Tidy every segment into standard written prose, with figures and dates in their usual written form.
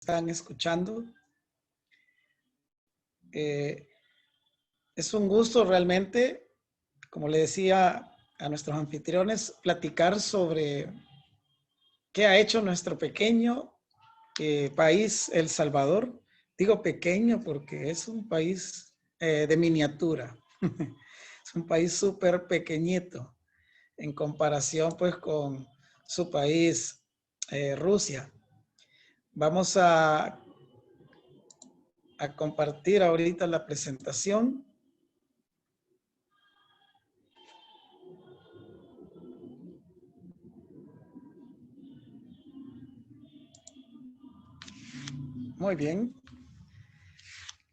están escuchando. Es un gusto realmente, como le decía a nuestros anfitriones, platicar sobre qué ha hecho nuestro pequeño país, El Salvador. Digo pequeño porque es un país de miniatura. Es un país súper pequeñito en comparación pues con su país, Rusia. Vamos a compartir ahorita la presentación. Muy bien.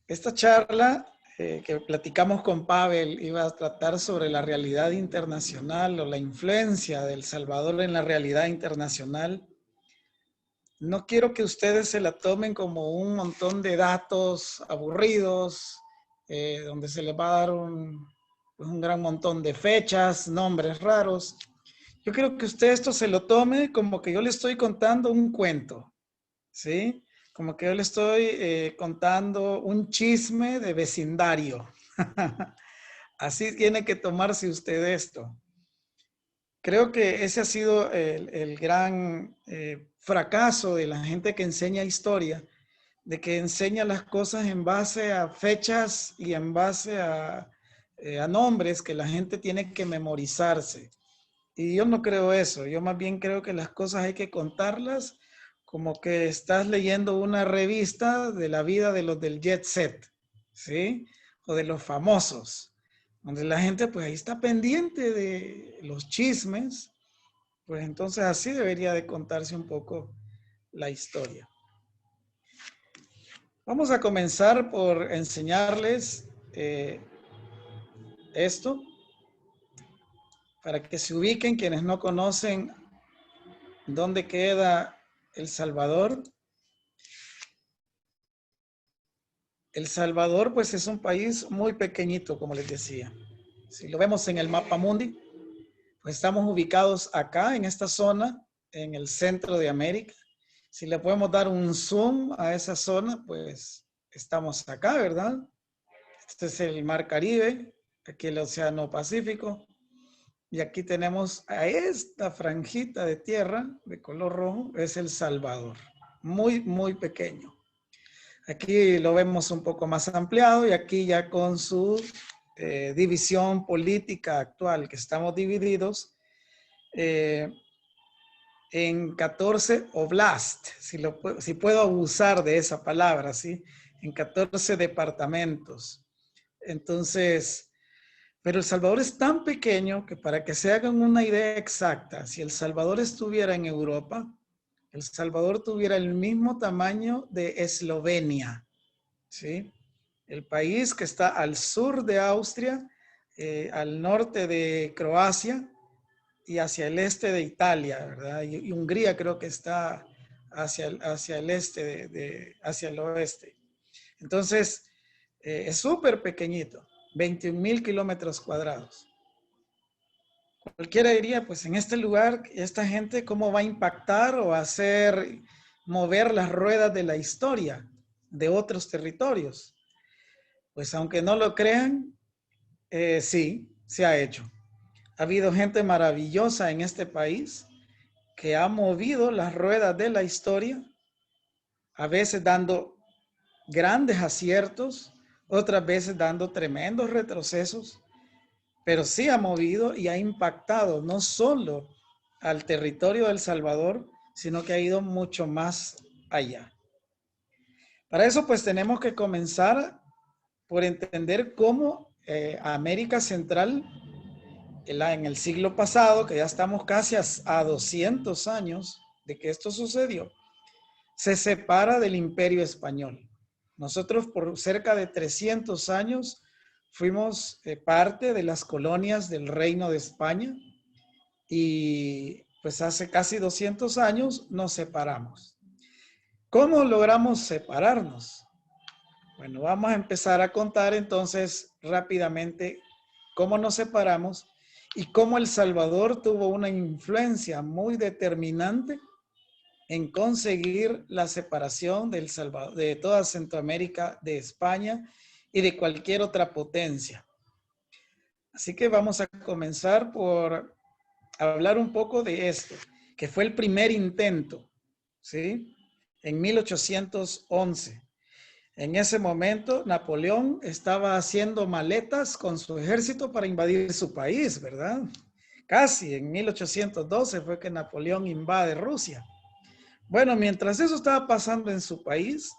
Esta charla que platicamos con Pavel iba a tratar sobre la realidad internacional o la influencia de El Salvador en la realidad internacional. No quiero que ustedes se la tomen como un montón de datos aburridos, donde se les va a dar un gran montón de fechas, nombres raros. Yo quiero que usted esto se lo tome como que yo le estoy contando un cuento, ¿sí? Como que yo le estoy contando un chisme de vecindario. Así tiene que tomarse usted esto. Creo que ese ha sido el gran fracaso de la gente que enseña historia, de que enseña las cosas en base a fechas y en base a nombres que la gente tiene que memorizarse. Y yo no creo eso, yo más bien creo que las cosas hay que contarlas como que estás leyendo una revista de la vida de los del jet set, ¿sí? O de los famosos, donde la gente pues ahí está pendiente de los chismes, pues entonces así debería de contarse un poco la historia. Vamos a comenzar por enseñarles esto, para que se ubiquen quienes no conocen dónde queda El Salvador. El Salvador, pues es un país muy pequeñito, como les decía. Si lo vemos en el mapa mundi, pues estamos ubicados acá, en esta zona, en el centro de América. Si le podemos dar un zoom a esa zona, pues estamos acá, ¿verdad? Este es el Mar Caribe, aquí el Océano Pacífico. Y aquí tenemos a esta franjita de tierra de color rojo, es El Salvador. Muy, muy pequeño. Aquí lo vemos un poco más ampliado y aquí ya con su división política actual, que estamos divididos en 14 oblast, si puedo abusar de esa palabra, ¿sí? En 14 departamentos. Entonces, pero El Salvador es tan pequeño que para que se hagan una idea exacta, si El Salvador estuviera en Europa, El Salvador tuviera el mismo tamaño de Eslovenia, ¿sí? El país que está al sur de Austria, al norte de Croacia y hacia el este de Italia, ¿verdad? Y Hungría creo que está hacia el este, hacia el oeste. Entonces, es súper pequeñito, 21,000 kilómetros cuadrados. Cualquiera diría, pues en este lugar, esta gente, ¿cómo va a impactar o hacer mover las ruedas de la historia de otros territorios? Pues aunque no lo crean, sí, se ha hecho. Ha habido gente maravillosa en este país que ha movido las ruedas de la historia, a veces dando grandes aciertos, otras veces dando tremendos retrocesos, pero sí ha movido y ha impactado no solo al territorio de El Salvador, sino que ha ido mucho más allá. Para eso pues tenemos que comenzar por entender cómo América Central en el siglo pasado, que ya estamos casi a 200 años de que esto sucedió, se separa del Imperio Español. Nosotros por cerca de 300 años fuimos parte de las colonias del Reino de España y pues hace casi 200 años nos separamos. ¿Cómo logramos separarnos? Bueno, vamos a empezar a contar entonces rápidamente cómo nos separamos y cómo El Salvador tuvo una influencia muy determinante en conseguir la separación de toda Centroamérica de España y de cualquier otra potencia. Así que vamos a comenzar por hablar un poco de esto, que fue el primer intento, ¿sí? En 1811. En ese momento, Napoleón estaba haciendo maletas con su ejército para invadir su país, ¿verdad? Casi en 1812 fue que Napoleón invade Rusia. Bueno, mientras eso estaba pasando en su país,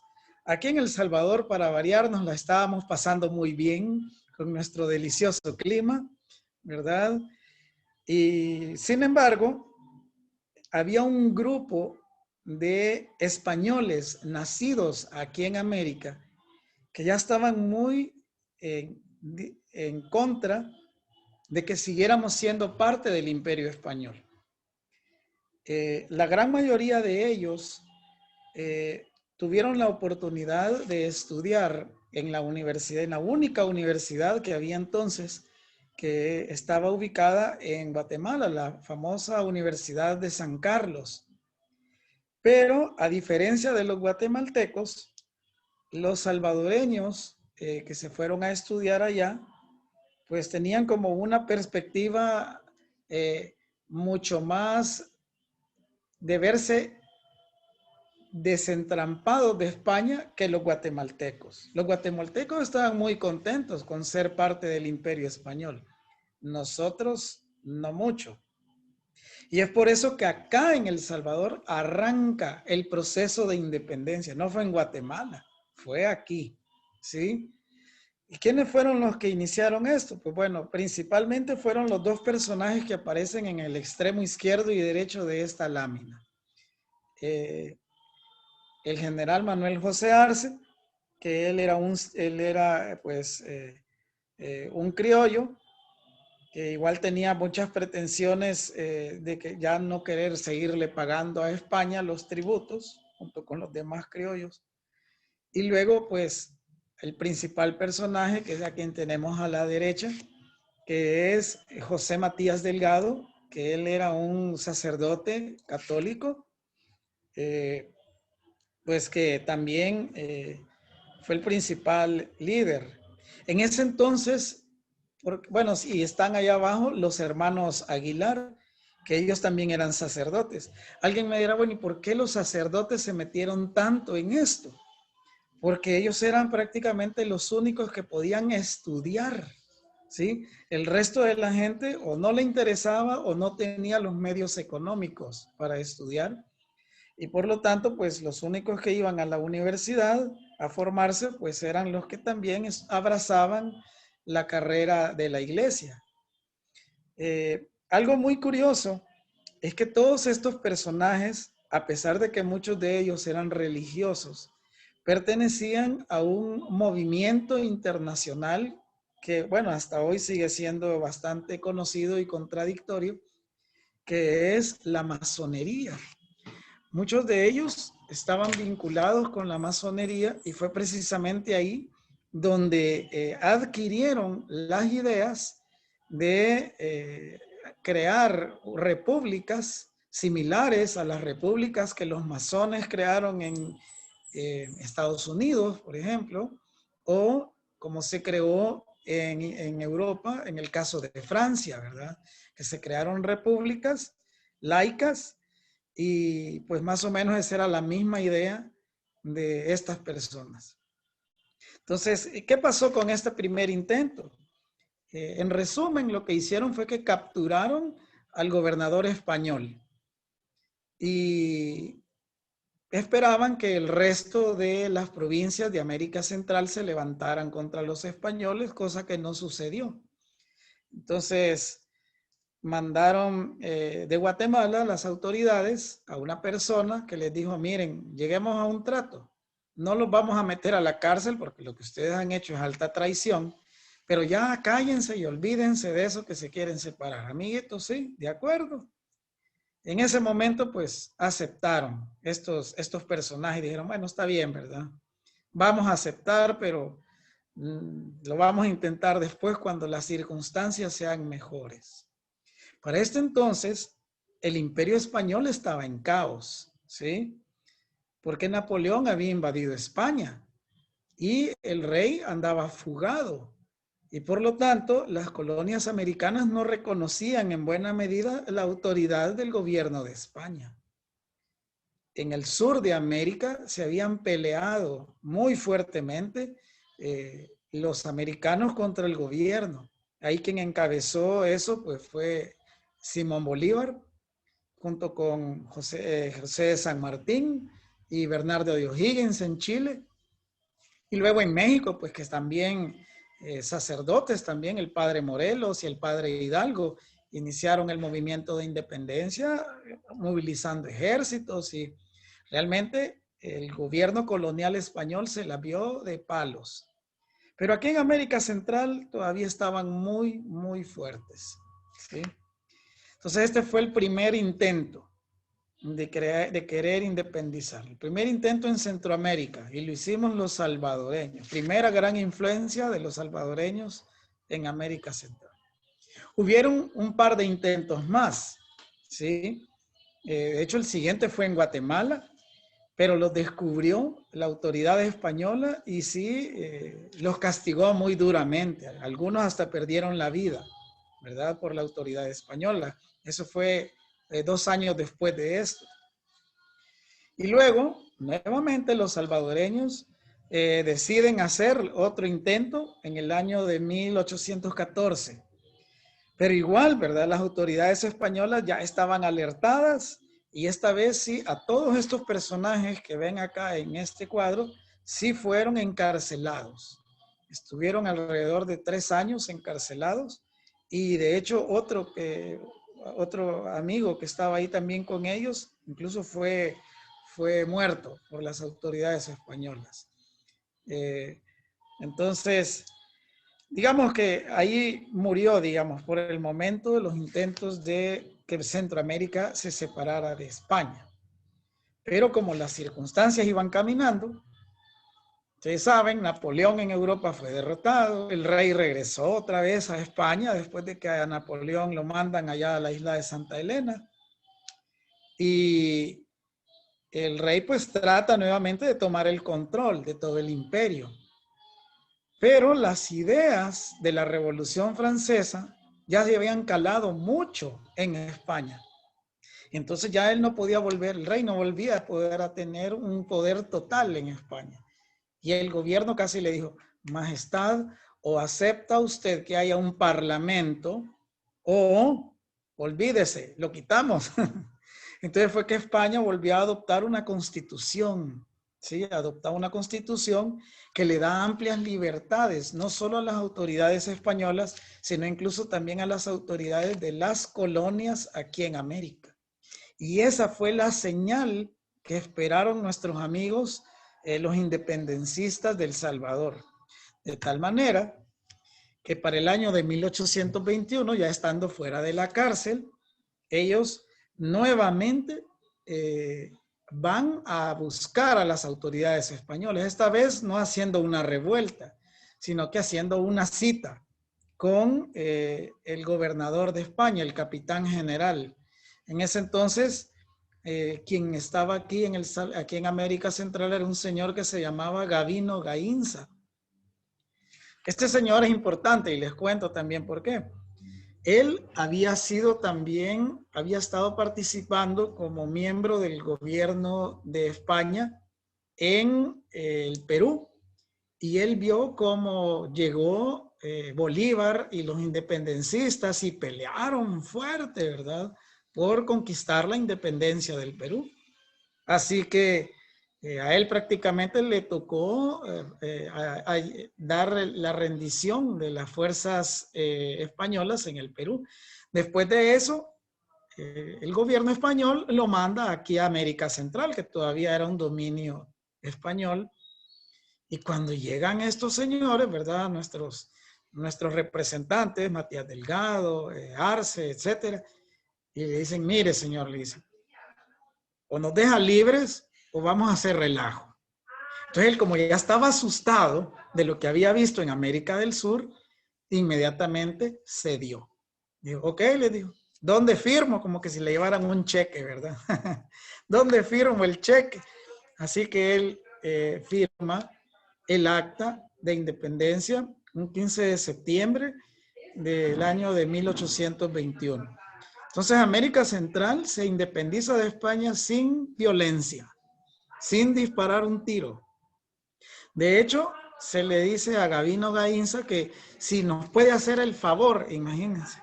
aquí en El Salvador, para variar, nos la estábamos pasando muy bien con nuestro delicioso clima, ¿verdad? Y sin embargo, había un grupo de españoles nacidos aquí en América que ya estaban muy en contra de que siguiéramos siendo parte del Imperio Español. La gran mayoría de ellos tuvieron la oportunidad de estudiar en la universidad, en la única universidad que había entonces, que estaba ubicada en Guatemala, la famosa Universidad de San Carlos. Pero a diferencia de los guatemaltecos, los salvadoreños que se fueron a estudiar allá, pues tenían como una perspectiva mucho más de verse desentrampados de España que los guatemaltecos. Los guatemaltecos estaban muy contentos con ser parte del Imperio Español. Nosotros no mucho. Y es por eso que acá en El Salvador arranca el proceso de independencia. No fue en Guatemala, fue aquí, ¿sí? ¿Y quiénes fueron los que iniciaron esto? Pues bueno, principalmente fueron los dos personajes que aparecen en el extremo izquierdo y derecho de esta lámina. El general Manuel José Arce, que él era un criollo, que igual tenía muchas pretensiones de que ya no querer seguirle pagando a España los tributos, junto con los demás criollos. Y luego, pues, el principal personaje, que es a quien tenemos a la derecha, que es José Matías Delgado, que él era un sacerdote católico, pues que también fue el principal líder. En ese entonces, bueno, sí, están allá abajo los hermanos Aguilar, que ellos también eran sacerdotes. Alguien me dirá, bueno, ¿y por qué los sacerdotes se metieron tanto en esto? Porque ellos eran prácticamente los únicos que podían estudiar, ¿sí? El resto de la gente o no le interesaba o no tenía los medios económicos para estudiar. Y por lo tanto, pues los únicos que iban a la universidad a formarse, pues eran los que también abrazaban la carrera de la iglesia. Algo muy curioso es que todos estos personajes, a pesar de que muchos de ellos eran religiosos, pertenecían a un movimiento internacional que, bueno, hasta hoy sigue siendo bastante conocido y contradictorio, que es la masonería. Muchos de ellos estaban vinculados con la masonería y fue precisamente ahí donde adquirieron las ideas de crear repúblicas similares a las repúblicas que los masones crearon en Estados Unidos, por ejemplo, o como se creó en Europa, en el caso de Francia, ¿verdad? Que se crearon repúblicas laicas y pues más o menos esa era la misma idea de estas personas. Entonces, ¿qué pasó con este primer intento? En resumen, lo que hicieron fue que capturaron al gobernador español y esperaban que el resto de las provincias de América Central se levantaran contra los españoles, cosa que no sucedió. Entonces, mandaron de Guatemala las autoridades a una persona que les dijo, miren, lleguemos a un trato. No los vamos a meter a la cárcel porque lo que ustedes han hecho es alta traición, pero ya cállense y olvídense de eso que se quieren separar. Amiguitos, sí, de acuerdo. En ese momento, pues, aceptaron estos personajes y dijeron, bueno, está bien, ¿verdad? Vamos a aceptar, pero lo vamos a intentar después cuando las circunstancias sean mejores. Para este entonces, el Imperio Español estaba en caos. ¿sí? Porque Napoleón había invadido España y el rey andaba fugado. Y por lo tanto, las colonias americanas no reconocían en buena medida la autoridad del gobierno de España. En el sur de América se habían peleado muy fuertemente los americanos contra el gobierno. Ahí quien encabezó eso pues fue Simón Bolívar, junto con José de San Martín y Bernardo de O'Higgins en Chile. Y luego en México, pues que también sacerdotes, también el padre Morelos y el padre Hidalgo iniciaron el movimiento de independencia, movilizando ejércitos, y realmente el gobierno colonial español se la vio de palos. Pero aquí en América Central todavía estaban muy, muy fuertes, ¿sí? Entonces este fue el primer intento de querer independizar. El primer intento en Centroamérica, y lo hicimos los salvadoreños. Primera gran influencia de los salvadoreños en América Central. Hubieron un par de intentos más, ¿sí? De hecho, el siguiente fue en Guatemala, pero los descubrió la autoridad española y sí, los castigó muy duramente. Algunos hasta perdieron la vida, ¿verdad? Por la autoridad española. Eso fue 2 años después de esto. Y luego, nuevamente, los salvadoreños deciden hacer otro intento en el año de 1814. Pero igual, ¿verdad? Las autoridades españolas ya estaban alertadas y esta vez sí, a todos estos personajes que ven acá en este cuadro, sí fueron encarcelados. Estuvieron alrededor de 3 años encarcelados y de hecho otro amigo que estaba ahí también con ellos, incluso fue muerto por las autoridades españolas. Entonces, digamos que ahí murió, digamos, por el momento de los intentos de que Centroamérica se separara de España. Pero como las circunstancias iban caminando, ustedes saben, Napoleón en Europa fue derrotado, el rey regresó otra vez a España después de que a Napoleón lo mandan allá a la isla de Santa Elena. Y el rey pues trata nuevamente de tomar el control de todo el imperio. Pero las ideas de la Revolución Francesa ya se habían calado mucho en España. Entonces ya él no podía volver, el rey no volvía a poder a tener un poder total en España. Y el gobierno casi le dijo, Majestad, o acepta usted que haya un parlamento o olvídese, lo quitamos. Entonces fue que España volvió a adoptar una constitución, ¿sí? Adoptó una constitución que le da amplias libertades, no solo a las autoridades españolas, sino incluso también a las autoridades de las colonias aquí en América. Y esa fue la señal que esperaron nuestros amigos, los independencistas del Salvador. De tal manera que para el año de 1821, ya estando fuera de la cárcel, ellos nuevamente van a buscar a las autoridades españolas, esta vez no haciendo una revuelta, sino que haciendo una cita con el gobernador de España, el capitán general. En ese entonces, quien estaba aquí en América Central era un señor que se llamaba Gavino Gainza. Este señor es importante y les cuento también por qué. Él había estado participando como miembro del gobierno de España en el Perú, y él vio cómo llegó Bolívar y los independencistas y pelearon fuerte, ¿verdad?, por conquistar la independencia del Perú. Así que a él prácticamente le tocó dar la rendición de las fuerzas españolas en el Perú. Después de eso, el gobierno español lo manda aquí a América Central, que todavía era un dominio español. Y cuando llegan estos señores, ¿verdad? Nuestros representantes, Matías Delgado, Arce, etcétera, y le dicen, mire, señor, le dicen, o nos deja libres o vamos a hacer relajo. Entonces él, como ya estaba asustado de lo que había visto en América del Sur, inmediatamente cedió. Dijo, ok, le dijo, ¿Dónde firmo? Como que si le llevaran un cheque, ¿verdad? ¿Dónde firmo el cheque? Así que él firma el acta de independencia un 15 de septiembre del año de 1821. Entonces América Central se independiza de España sin violencia, sin disparar un tiro. De hecho, se le dice a Gabino Gainza que si nos puede hacer el favor, imagínense,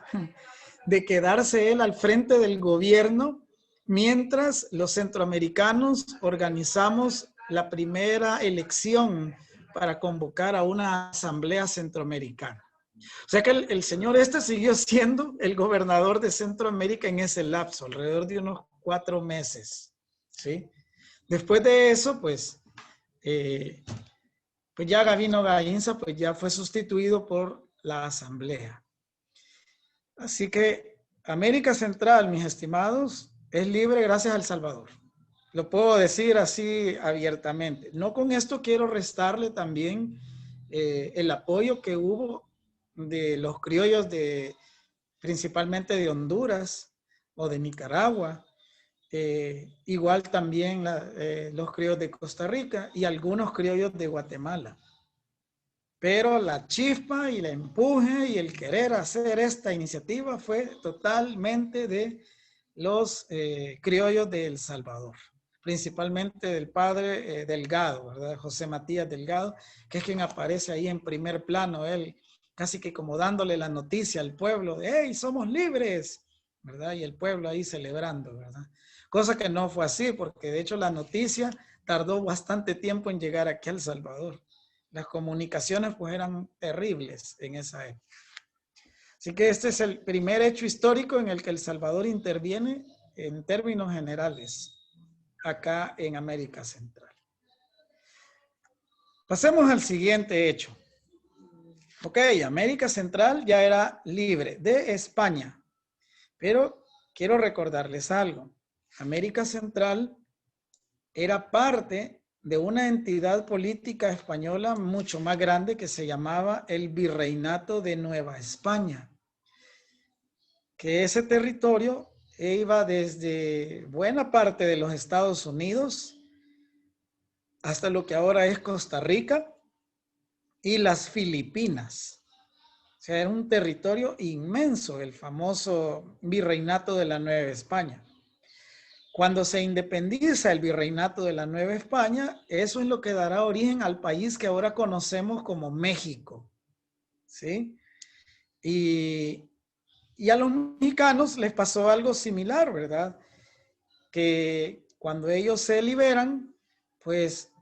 de quedarse él al frente del gobierno mientras los centroamericanos organizamos la primera elección para convocar a una asamblea centroamericana. O sea que el señor este siguió siendo el gobernador de Centroamérica en ese lapso, alrededor de unos 4 meses, ¿sí? Después de eso, pues ya Gabino Gainza pues ya fue sustituido por la asamblea. Así que América Central, mis estimados, es libre gracias a El Salvador. Lo puedo decir así abiertamente. No con esto quiero restarle también el apoyo que hubo de los criollos principalmente de Honduras o de Nicaragua. Igual también los criollos de Costa Rica y algunos criollos de Guatemala. Pero la chispa y el empuje y el querer hacer esta iniciativa fue totalmente de los criollos de El Salvador, principalmente del padre Delgado, ¿verdad? José Matías Delgado, que es quien aparece ahí en primer plano, él casi que como dándole la noticia al pueblo de ¡hey, somos libres! ¿Verdad? Y el pueblo ahí celebrando, ¿verdad? Cosa que no fue así, porque de hecho la noticia tardó bastante tiempo en llegar aquí a El Salvador. Las comunicaciones pues eran terribles en esa época. Así que este es el primer hecho histórico en el que El Salvador interviene en términos generales acá en América Central. Pasemos al siguiente hecho. Ok, América Central ya era libre de España, pero quiero recordarles algo. América Central era parte de una entidad política española mucho más grande que se llamaba el Virreinato de Nueva España, que ese territorio iba desde buena parte de los Estados Unidos hasta lo que ahora es Costa Rica y las Filipinas. O sea, era un territorio inmenso, el famoso Virreinato de la Nueva España. Cuando se independiza el Virreinato de la Nueva España, eso es lo que dará origen al país que ahora conocemos como México, ¿sí? Y a los mexicanos les pasó algo similar, ¿verdad? Que cuando ellos se liberan, pues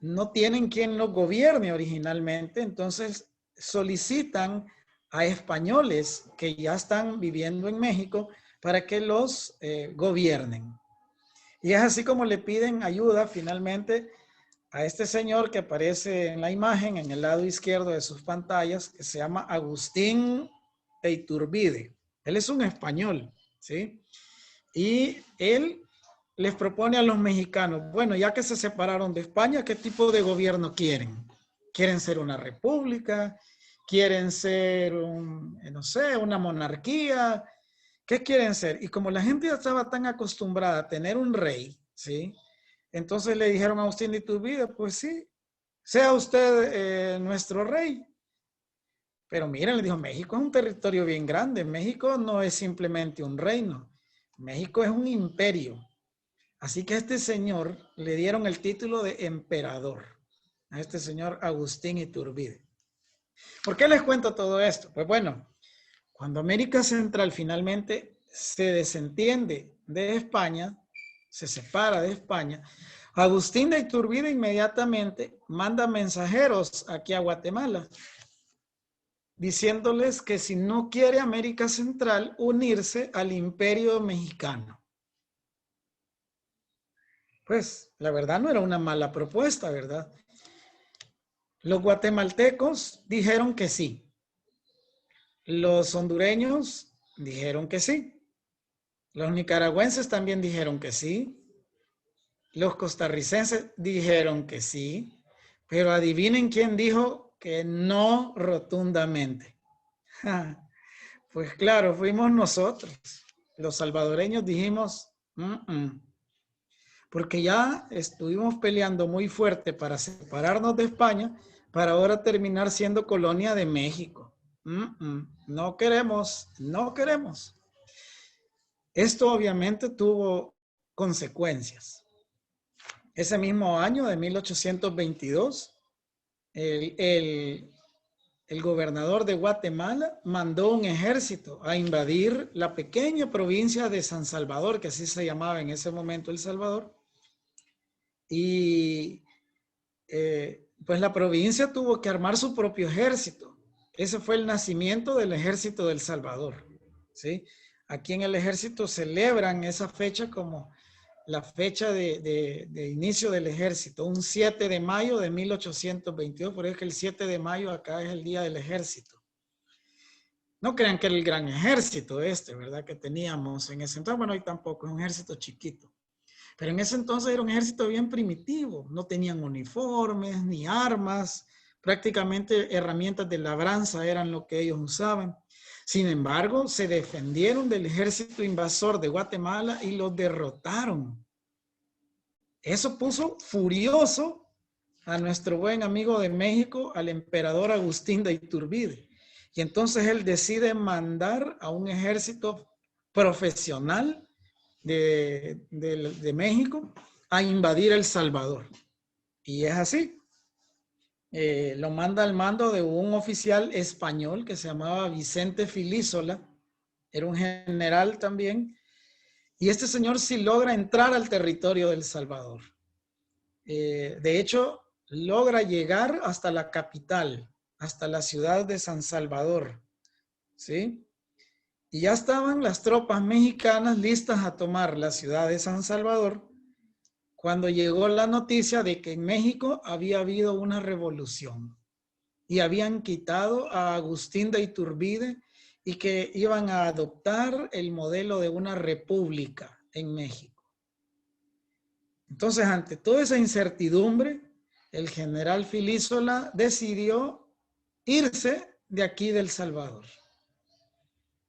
no tienen quien los gobierne originalmente, entonces solicitan a españoles que ya están viviendo en México para que los gobiernen. Y es así como le piden ayuda finalmente a este señor que aparece en la imagen en el lado izquierdo de sus pantallas, que se llama Agustín de Iturbide. Él es un español, ¿sí? Y él les propone a los mexicanos, bueno, ya que se separaron de España, ¿qué tipo de gobierno quieren? ¿Quieren ser una república? ¿Quieren ser, no sé, una monarquía? ¿Qué quieren ser? Y como la gente ya estaba tan acostumbrada a tener un rey, ¿sí? Entonces le dijeron a Agustín de Iturbide, pues sí, sea usted nuestro rey. Pero miren, le dijo, México es un territorio bien grande. México no es simplemente un reino. México es un imperio. Así que a este señor le dieron el título de emperador. A este señor Agustín Iturbide. ¿Por qué les cuento todo esto? Pues bueno, cuando América Central finalmente se desentiende de España, se separa de España, Agustín de Iturbide inmediatamente manda mensajeros aquí a Guatemala, diciéndoles que si no quiere América Central unirse al imperio mexicano. Pues la verdad no era una mala propuesta, ¿verdad? Los guatemaltecos dijeron que sí. Los hondureños dijeron que sí. Los nicaragüenses también dijeron que sí. Los costarricenses dijeron que sí. Pero adivinen quién dijo que no rotundamente. Pues claro, fuimos nosotros. Los salvadoreños dijimos, porque ya estuvimos peleando muy fuerte para separarnos de España, para ahora terminar siendo colonia de México. No queremos, no queremos. Esto obviamente tuvo consecuencias. Ese mismo año de 1822, el gobernador de Guatemala mandó un ejército a invadir la pequeña provincia de San Salvador, que así se llamaba en ese momento El Salvador. Y pues la provincia tuvo que armar su propio ejército. Ese fue el nacimiento del ejército del Salvador, ¿sí? Aquí en el ejército celebran esa fecha como la fecha de inicio del ejército, un 7 de mayo de 1822, por eso es que el 7 de mayo acá es el día del ejército. No crean que era el gran ejército ¿verdad? Que teníamos en ese entonces. Bueno, hoy tampoco, es un ejército chiquito. Pero en ese entonces era un ejército bien primitivo. No tenían uniformes ni armas. Prácticamente herramientas de labranza eran lo que ellos usaban. Sin embargo, se defendieron del ejército invasor de Guatemala y los derrotaron. Eso puso furioso a nuestro buen amigo de México, al emperador Agustín de Iturbide. Y entonces él decide mandar a un ejército profesional de México a invadir El Salvador. Y es así. Lo manda al mando de un oficial español que se llamaba Vicente Filísola. Era un general también. Y este señor sí logra entrar al territorio de El Salvador. De hecho, logra llegar hasta la capital, hasta la ciudad de San Salvador, ¿sí? Y ya estaban las tropas mexicanas listas a tomar la ciudad de San Salvador cuando llegó la noticia de que en México había habido una revolución y habían quitado a Agustín de Iturbide y que iban a adoptar el modelo de una república en México. Entonces, ante toda esa incertidumbre, el general Filísola decidió irse de aquí del Salvador.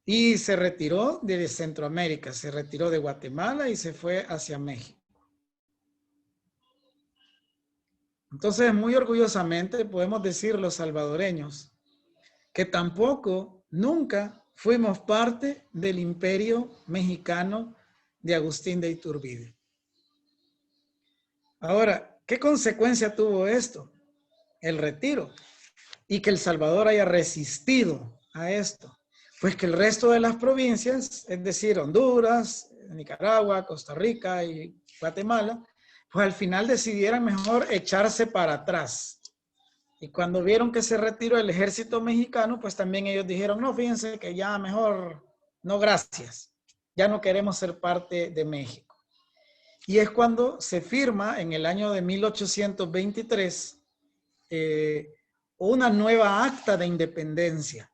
Y se retiró de Centroamérica, se retiró de Guatemala y se fue hacia México. Entonces, muy orgullosamente podemos decir los salvadoreños que tampoco, nunca fuimos parte del imperio mexicano de Agustín de Iturbide. Ahora, ¿qué consecuencia tuvo esto? El retiro. Y que El Salvador haya resistido a esto. Pues que el resto de las provincias, es decir, Honduras, Nicaragua, Costa Rica y Guatemala, pues al final decidieran mejor echarse para atrás. Y cuando vieron que se retiró el ejército mexicano, pues también ellos dijeron, no, fíjense que ya mejor, no gracias, ya no queremos ser parte de México. Y es cuando se firma en el año de 1823 una nueva acta de independencia,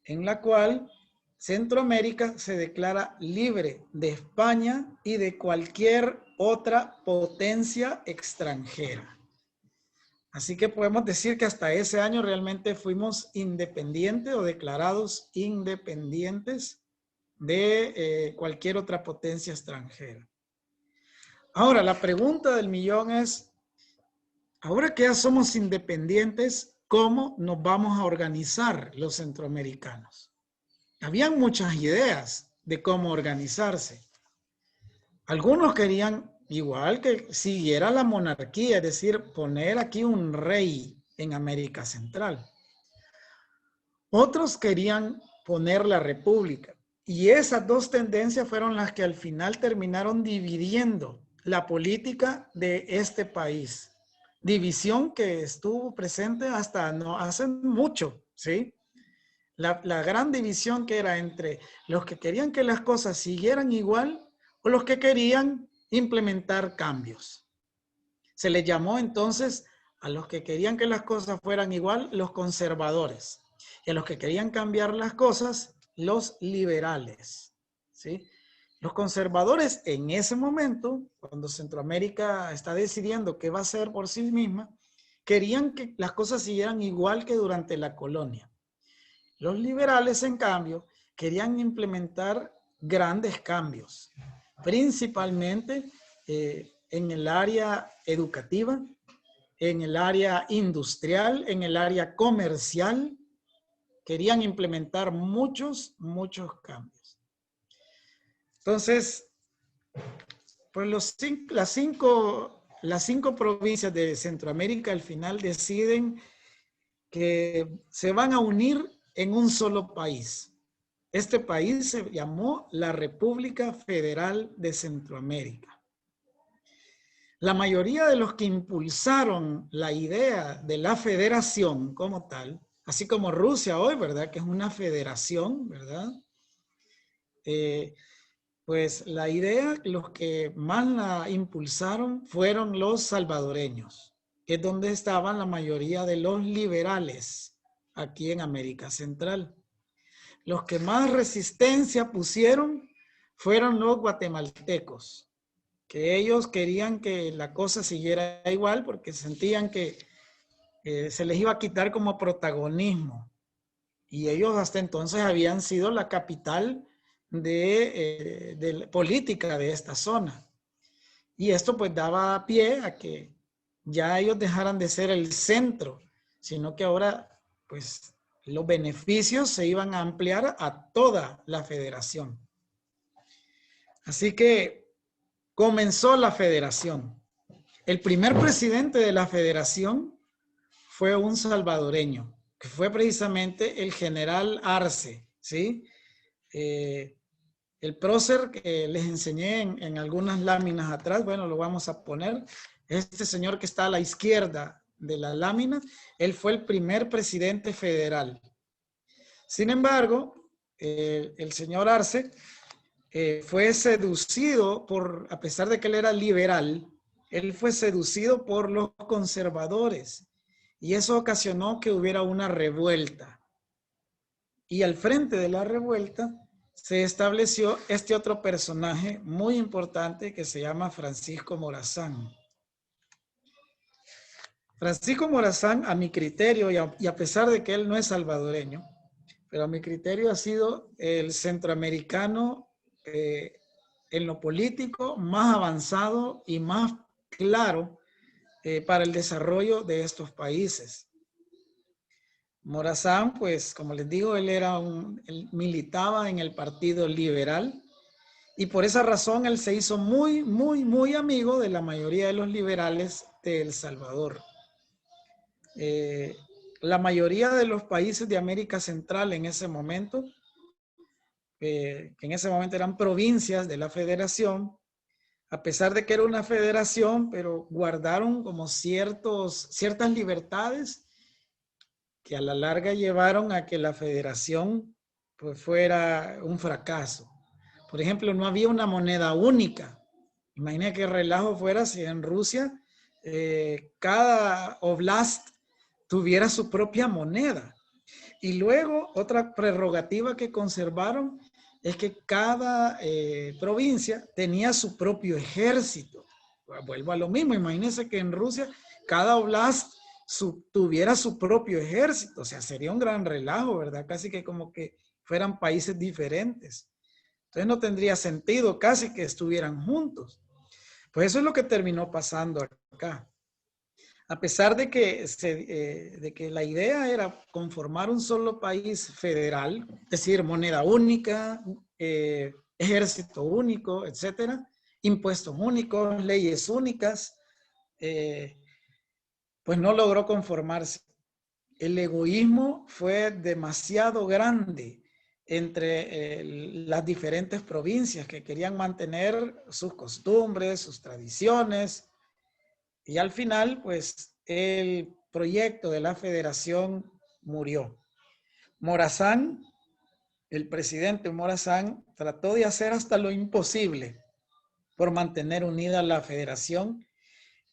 en la cual Centroamérica se declara libre de España y de cualquier otra potencia extranjera. Así que podemos decir que hasta ese año realmente fuimos independientes o declarados independientes de cualquier otra potencia extranjera. Ahora, la pregunta del millón es, ahora que ya somos independientes, ¿cómo nos vamos a organizar los centroamericanos? Habían muchas ideas de cómo organizarse. Algunos querían, igual que siguiera la monarquía, es decir, poner aquí un rey en América Central. Otros querían poner la república. Y esas dos tendencias fueron las que al final terminaron dividiendo la política de este país. División que estuvo presente hasta no hace mucho, ¿sí? La gran división que era entre los que querían que las cosas siguieran igual o los que querían implementar cambios. Se les llamó entonces a los que querían que las cosas fueran igual, los conservadores, y a los que querían cambiar las cosas, los liberales, ¿sí? Los conservadores en ese momento, cuando Centroamérica está decidiendo qué va a hacer por sí misma, querían que las cosas siguieran igual que durante la colonia. Los liberales, en cambio, querían implementar grandes cambios, principalmente en el área educativa, en el área industrial, en el área comercial. Querían implementar muchos cambios. Entonces, pues las cinco provincias de Centroamérica al final deciden que se van a unir en un solo país. Este país se llamó la República Federal de Centroamérica. La mayoría de los que impulsaron la idea de la federación como tal, así como Rusia hoy, ¿verdad? Que es una federación, ¿verdad? Pues la idea, los que más la impulsaron fueron los salvadoreños, que es donde estaban la mayoría de los liberales aquí en América Central. Los que más resistencia pusieron fueron los guatemaltecos, que ellos querían que la cosa siguiera igual porque sentían que se les iba a quitar como protagonismo. Y ellos hasta entonces habían sido la capital de política de esta zona. Y esto pues daba pie a que ya ellos dejaran de ser el centro, sino que ahora pues los beneficios se iban a ampliar a toda la federación. Así que comenzó la federación. El primer presidente de la federación fue un salvadoreño, que fue precisamente el general Arce, ¿sí? El prócer que les enseñé en algunas láminas atrás, bueno, lo vamos a poner. Este señor que está a la izquierda de la lámina, él fue el primer presidente federal. Sin embargo, el señor Arce fue seducido a pesar de que él era liberal, él fue seducido por los conservadores y eso ocasionó que hubiera una revuelta. Y al frente de la revuelta se estableció este otro personaje muy importante que se llama Francisco Morazán. Francisco Morazán, a mi criterio, y a pesar de que él no es salvadoreño, pero a mi criterio ha sido el centroamericano en lo político más avanzado y más claro para el desarrollo de estos países. Morazán, pues como les digo, él militaba en el Partido Liberal y por esa razón él se hizo muy amigo de la mayoría de los liberales de El Salvador. La mayoría de los países de América Central en ese momento, que en ese momento eran provincias de la federación, a pesar de que era una federación, pero guardaron como ciertas libertades que a la larga llevaron a que la federación pues, fuera un fracaso. Por ejemplo, no había una moneda única. Imagina qué relajo fuera si en Rusia cada oblast tuviera su propia moneda. Y luego otra prerrogativa que conservaron es que cada provincia tenía su propio ejército. Vuelvo a lo mismo, imagínense que en Rusia cada oblast tuviera su propio ejército, o sea, sería un gran relajo, ¿verdad? Casi que como que fueran países diferentes. Entonces no tendría sentido casi que estuvieran juntos. Pues eso es lo que terminó pasando acá. A pesar de que la idea era conformar un solo país federal, es decir, moneda única, ejército único, etcétera, impuestos únicos, leyes únicas, pues no logró conformarse. El egoísmo fue demasiado grande entre las diferentes provincias que querían mantener sus costumbres, sus tradiciones, y al final, pues, el proyecto de la federación murió. Morazán, el presidente Morazán, trató de hacer hasta lo imposible por mantener unida la federación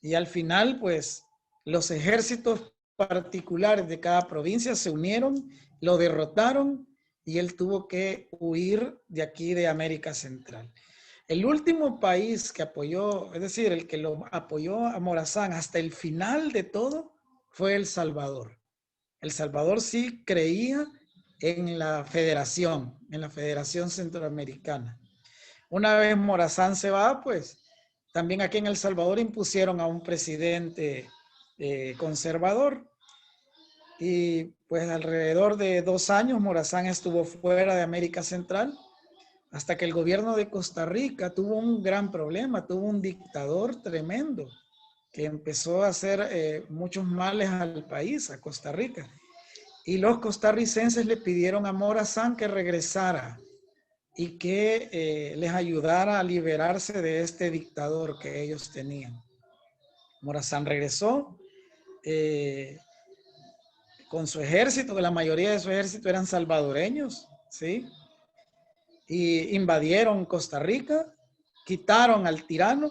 y al final, pues, los ejércitos particulares de cada provincia se unieron, lo derrotaron y él tuvo que huir de aquí de América Central. El último país que apoyó, es decir, el que lo apoyó a Morazán hasta el final de todo, fue El Salvador. El Salvador sí creía en la Federación Centroamericana. Una vez Morazán se va, pues también aquí en El Salvador impusieron a un presidente conservador. Y pues alrededor de 2 años Morazán estuvo fuera de América Central, hasta que el gobierno de Costa Rica tuvo un gran problema, tuvo un dictador tremendo que empezó a hacer muchos males al país, a Costa Rica. Y los costarricenses le pidieron a Morazán que regresara y que les ayudara a liberarse de este dictador que ellos tenían. Morazán regresó con su ejército, que la mayoría de su ejército eran salvadoreños, ¿sí? Y invadieron Costa Rica, quitaron al tirano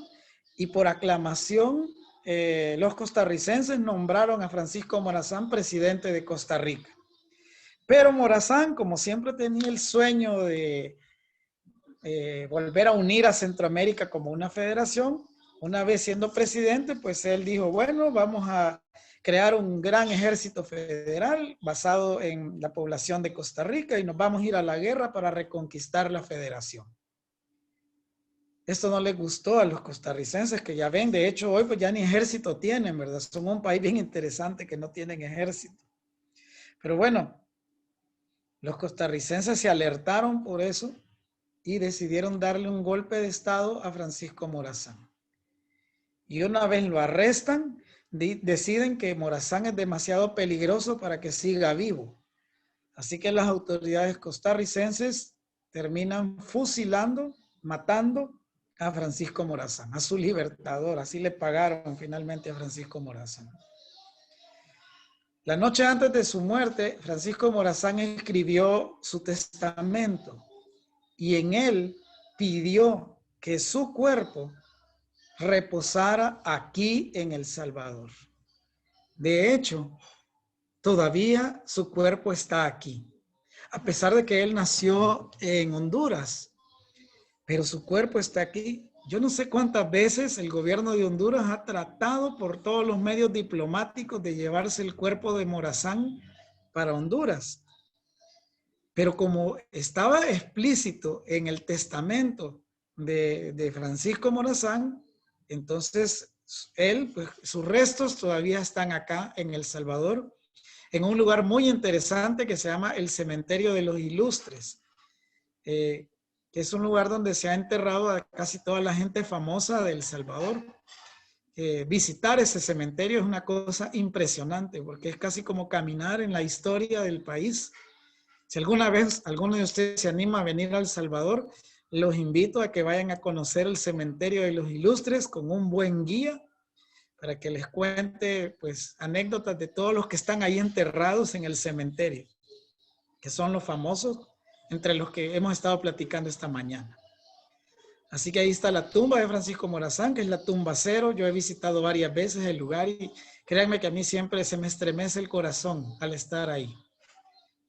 y por aclamación los costarricenses nombraron a Francisco Morazán presidente de Costa Rica. Pero Morazán, como siempre tenía el sueño de volver a unir a Centroamérica como una federación, una vez siendo presidente, pues él dijo, bueno, vamos a crear un gran ejército federal basado en la población de Costa Rica y nos vamos a ir a la guerra para reconquistar la federación. Esto no les gustó a los costarricenses, que ya ven, de hecho hoy pues ya ni ejército tienen, ¿verdad? Son un país bien interesante que no tienen ejército. Pero bueno, los costarricenses se alertaron por eso y decidieron darle un golpe de estado a Francisco Morazán. Y una vez lo arrestan, deciden que Morazán es demasiado peligroso para que siga vivo. Así que las autoridades costarricenses terminan fusilando, matando a Francisco Morazán, a su libertador. Así le pagaron finalmente a Francisco Morazán. La noche antes de su muerte, Francisco Morazán escribió su testamento y en él pidió que su cuerpo reposara aquí en El Salvador. De hecho, todavía su cuerpo está aquí, a pesar de que él nació en Honduras, pero su cuerpo está aquí. Yo no sé cuántas veces el gobierno de Honduras ha tratado por todos los medios diplomáticos de llevarse el cuerpo de Morazán para Honduras. Pero como estaba explícito en el testamento de Francisco Morazán, entonces él, pues sus restos todavía están acá en El Salvador, en un lugar muy interesante que se llama el Cementerio de los Ilustres, que es un lugar donde se ha enterrado a casi toda la gente famosa de El Salvador. Visitar ese cementerio es una cosa impresionante porque es casi como caminar en la historia del país. Si alguna vez alguno de ustedes se anima a venir a El Salvador, los invito a que vayan a conocer el Cementerio de los Ilustres con un buen guía para que les cuente pues anécdotas de todos los que están ahí enterrados en el cementerio, que son los famosos entre los que hemos estado platicando esta mañana. Así que ahí está la tumba de Francisco Morazán, que es la tumba cero. Yo he visitado varias veces el lugar y créanme que a mí siempre se me estremece el corazón al estar ahí,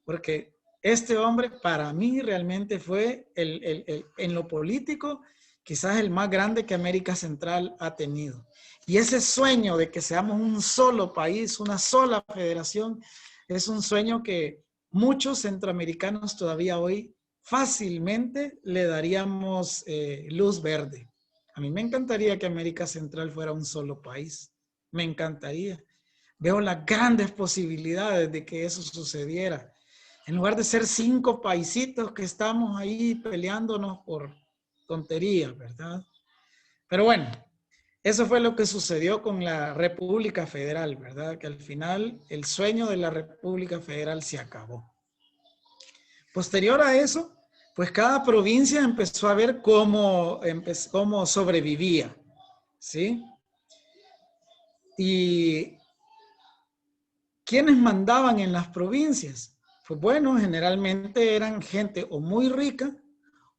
porque este hombre para mí realmente fue en lo político quizás el más grande que América Central ha tenido. Y ese sueño de que seamos un solo país, una sola federación, es un sueño que muchos centroamericanos todavía hoy fácilmente le daríamos luz verde. A mí me encantaría que América Central fuera un solo país. Me encantaría. Veo las grandes posibilidades de que eso sucediera. En lugar de ser 5 paisitos que estamos ahí peleándonos por tonterías, ¿verdad? Pero bueno, eso fue lo que sucedió con la República Federal, ¿verdad? Que al final el sueño de la República Federal se acabó. Posterior a eso, pues cada provincia empezó a ver cómo sobrevivía, ¿sí? Y ¿quiénes mandaban en las provincias? Pues bueno, generalmente eran gente o muy rica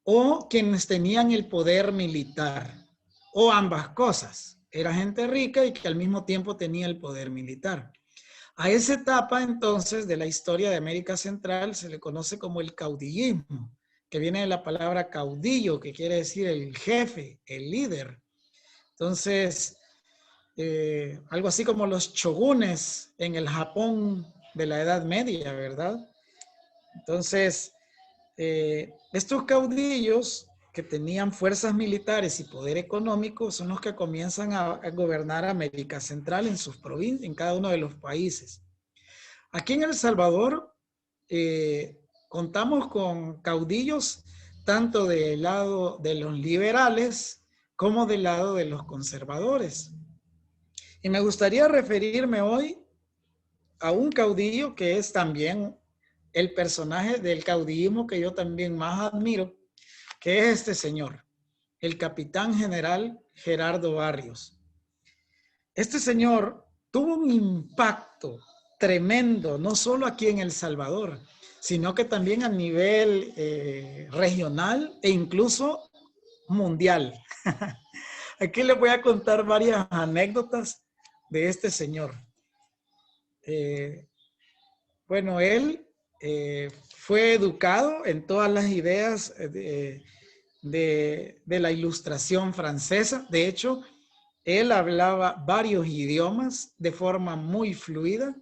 o quienes tenían el poder militar, o ambas cosas. Era gente rica y que al mismo tiempo tenía el poder militar. A esa etapa entonces de la historia de América Central se le conoce como el caudillismo, que viene de la palabra caudillo, que quiere decir el jefe, el líder. Entonces, algo así como los shogunes en el Japón de la Edad Media, ¿verdad? Entonces, estos caudillos que tenían fuerzas militares y poder económico son los que comienzan a gobernar América Central en sus provincias, en cada uno de los países. Aquí en El Salvador contamos con caudillos tanto del lado de los liberales como del lado de los conservadores. Y me gustaría referirme hoy a un caudillo que es también el personaje del caudillismo que yo también más admiro, que es este señor, el capitán general Gerardo Barrios. Este señor tuvo un impacto tremendo, no solo aquí en El Salvador, sino que también a nivel regional e incluso mundial. Aquí les voy a contar varias anécdotas de este señor. Bueno, él fue educado en todas las ideas de la ilustración francesa. De hecho, él hablaba varios idiomas de forma muy fluida.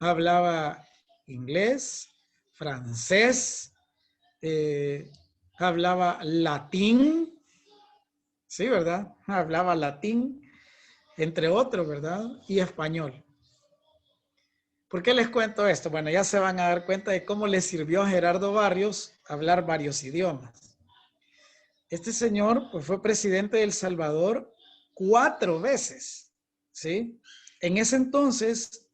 Hablaba inglés, francés, hablaba latín, sí, ¿verdad? Hablaba latín, entre otros, ¿verdad? Y español. ¿Por qué les cuento esto? Bueno, ya se van a dar cuenta de cómo le sirvió a Gerardo Barrios hablar varios idiomas. Este señor pues, fue presidente de El Salvador 4 veces, ¿sí? En ese entonces,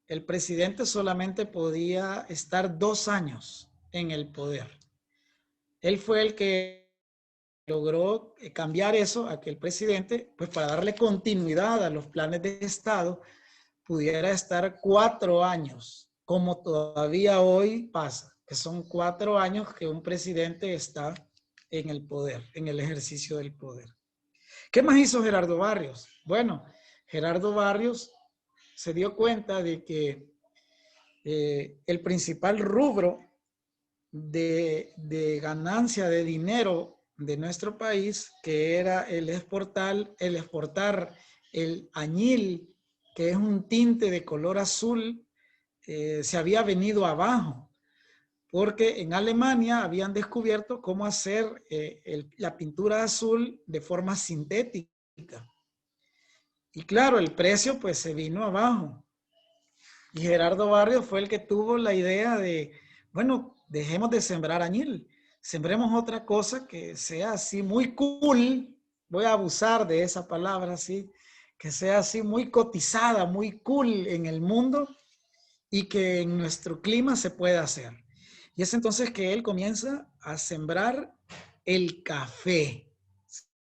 el presidente solamente podía estar 2 años en el poder. Él fue el que logró cambiar eso a que el presidente, pues para darle continuidad a los planes de Estado, pudiera estar 4 años, como todavía hoy pasa, que son 4 años que un presidente está en el poder, en el ejercicio del poder. ¿Qué más hizo Gerardo Barrios? Bueno, Gerardo Barrios se dio cuenta de que el principal rubro de ganancia de dinero de nuestro país, que era el exportar el añil, que es un tinte de color azul, se había venido abajo, porque en Alemania habían descubierto cómo hacer la pintura azul de forma sintética. Y claro, el precio pues se vino abajo. Y Gerardo Barrios fue el que tuvo la idea de, bueno, dejemos de sembrar añil, sembremos otra cosa que sea así muy cool, voy a abusar de esa palabra así, que sea así muy cotizada, muy cool en el mundo y que en nuestro clima se pueda hacer. Y es entonces que él comienza a sembrar el café,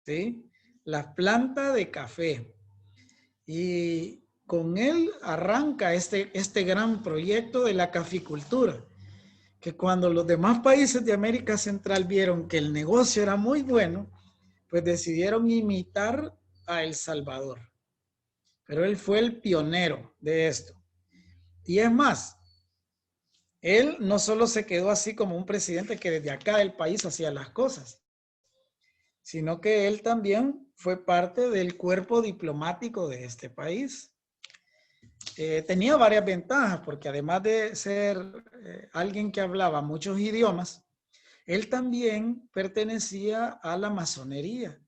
¿sí? La planta de café. Y con él arranca este gran proyecto de la caficultura, que cuando los demás países de América Central vieron que el negocio era muy bueno, pues decidieron imitar a El Salvador. Pero él fue el pionero de esto. Y es más, él no solo se quedó así como un presidente que desde acá del país hacía las cosas, sino que él también fue parte del cuerpo diplomático de este país. Tenía varias ventajas porque además de ser alguien que hablaba muchos idiomas, él también pertenecía a la masonería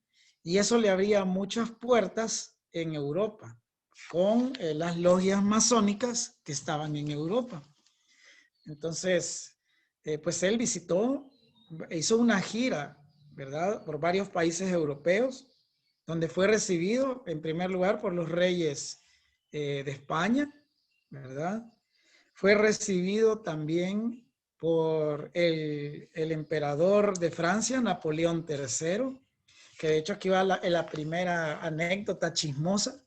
y eso le abría muchas puertas en Europa con las logias masónicas que estaban en Europa. Entonces, pues él visitó, hizo una gira, ¿verdad? Por varios países europeos, donde fue recibido en primer lugar por los reyes de España, ¿verdad? Fue recibido también por el emperador de Francia, Napoleón III, que de hecho aquí va la primera anécdota chismosa,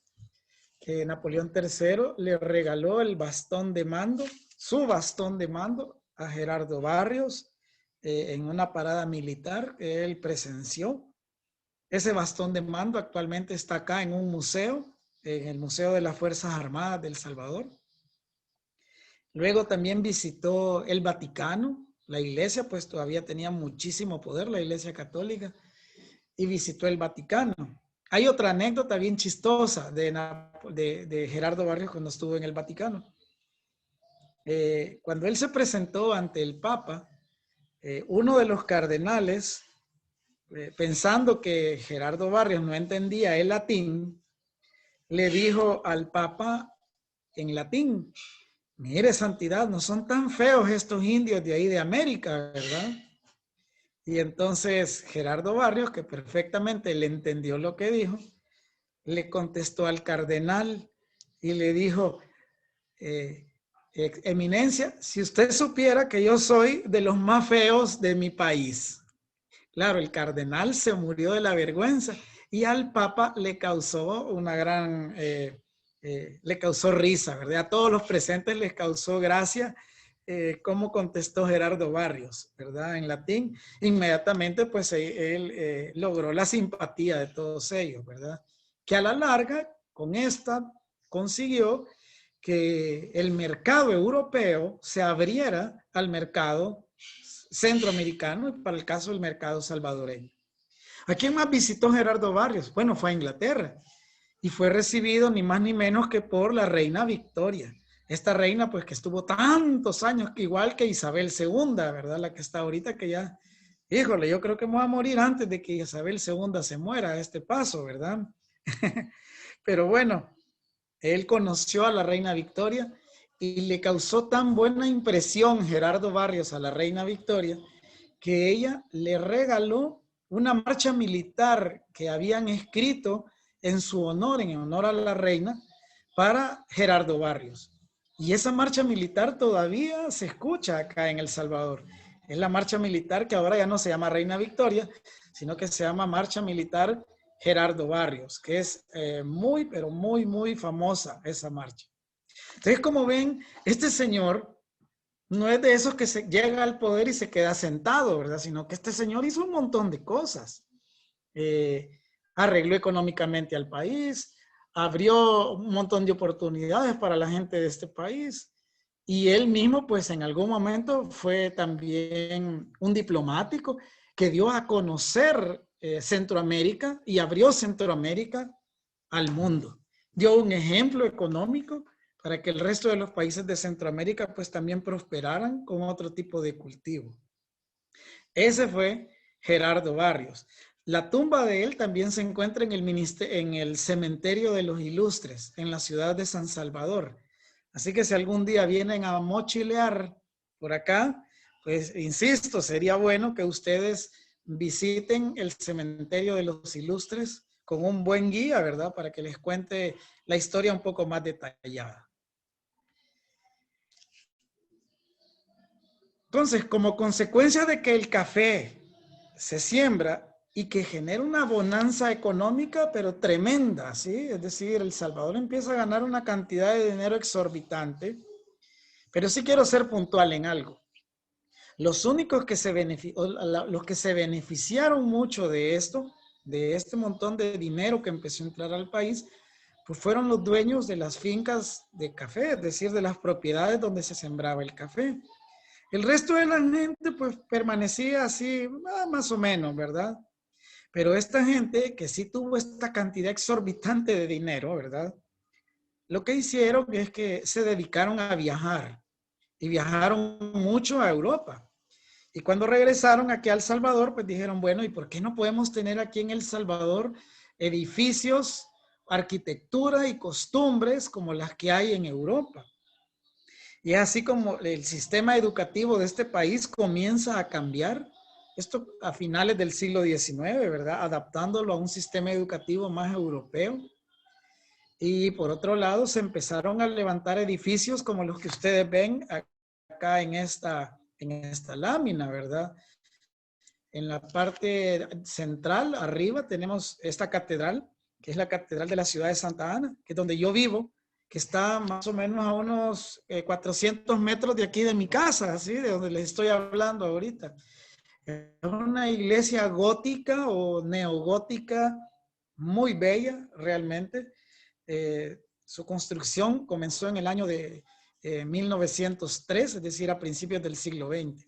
que Napoleón III le regaló el bastón de mando, su bastón de mando, a Gerardo Barrios en una parada militar que él presenció. Ese bastón de mando actualmente está acá en un museo, en el Museo de las Fuerzas Armadas de El Salvador. Luego también visitó el Vaticano, la iglesia pues todavía tenía muchísimo poder, la iglesia católica, y visitó el Vaticano. Hay otra anécdota bien chistosa de Gerardo Barrios cuando estuvo en el Vaticano. cuando él se presentó ante el Papa, uno de los cardenales, pensando que Gerardo Barrios no entendía el latín, le dijo al Papa en latín: mire, santidad, no son tan feos estos indios de ahí de América, ¿verdad? Y entonces Gerardo Barrios, que perfectamente le entendió lo que dijo, le contestó al cardenal y le dijo: Eminencia, si usted supiera que yo soy de los más feos de mi país. Claro, el cardenal se murió de la vergüenza y al Papa le causó una gran, le causó risa, ¿verdad? A todos los presentes les causó gracia cómo contestó Gerardo Barrios, ¿verdad? En latín, inmediatamente pues él logró la simpatía de todos ellos, ¿verdad? Que a la larga, con esta, consiguió que el mercado europeo se abriera al mercado centroamericano y para el caso del mercado salvadoreño. ¿A quién más visitó Gerardo Barrios? Bueno, fue a Inglaterra y fue recibido ni más ni menos que por la reina Victoria. Esta reina pues que estuvo tantos años, que igual que Isabel II, ¿verdad? La que está ahorita que ya, híjole, yo creo que me voy a morir antes de que Isabel II se muera a este paso, ¿verdad? Pero bueno, él conoció a la reina Victoria y le causó tan buena impresión Gerardo Barrios a la reina Victoria que ella le regaló una marcha militar que habían escrito en su honor, en honor a la reina, para Gerardo Barrios. Y esa marcha militar todavía se escucha acá en El Salvador. Es la marcha militar que ahora ya no se llama Reina Victoria, sino que se llama Marcha Militar Gerardo Barrios, que es muy, pero muy, muy famosa esa marcha. Entonces, como ven, este señor no es de esos que se llega al poder y se queda sentado, ¿verdad? Sino que este señor hizo un montón de cosas. Arregló económicamente al país, abrió un montón de oportunidades para la gente de este país. Y él mismo, pues en algún momento fue también un diplomático que dio a conocer Centroamérica y abrió Centroamérica al mundo. Dio un ejemplo económico para que el resto de los países de Centroamérica pues también prosperaran con otro tipo de cultivo. Ese fue Gerardo Barrios. La tumba de él también se encuentra en el cementerio de los Ilustres, en la ciudad de San Salvador. Así que si algún día vienen a mochilear por acá, pues insisto, sería bueno que ustedes visiten el cementerio de los Ilustres con un buen guía, ¿verdad? Para que les cuente la historia un poco más detallada. Entonces, como consecuencia de que el café se siembra y que genera una bonanza económica, pero tremenda, ¿sí? Es decir, El Salvador empieza a ganar una cantidad de dinero exorbitante, pero sí quiero ser puntual en algo. Los únicos que los que se beneficiaron mucho de esto, de este montón de dinero que empezó a entrar al país, pues fueron los dueños de las fincas de café, es decir, de las propiedades donde se sembraba el café. El resto de la gente pues permanecía así, más o menos, ¿verdad? Pero esta gente que sí tuvo esta cantidad exorbitante de dinero, ¿verdad? Lo que hicieron es que se dedicaron a viajar y viajaron mucho a Europa. Y cuando regresaron aquí a El Salvador, pues dijeron, bueno, ¿y por qué no podemos tener aquí en El Salvador edificios, arquitectura y costumbres como las que hay en Europa? Y es así como el sistema educativo de este país comienza a cambiar, esto a finales del siglo XIX, ¿verdad? Adaptándolo a un sistema educativo más europeo. Y por otro lado, se empezaron a levantar edificios como los que ustedes ven acá en esta lámina, ¿verdad? En la parte central, arriba, tenemos esta catedral, que es la Catedral de la Ciudad de Santa Ana, que es donde yo vivo, que está más o menos a unos 400 metros de aquí de mi casa, ¿sí? De donde les estoy hablando ahorita. Es una iglesia gótica o neogótica muy bella, realmente. Su construcción comenzó en el año de 1903, es decir, a principios del siglo XX.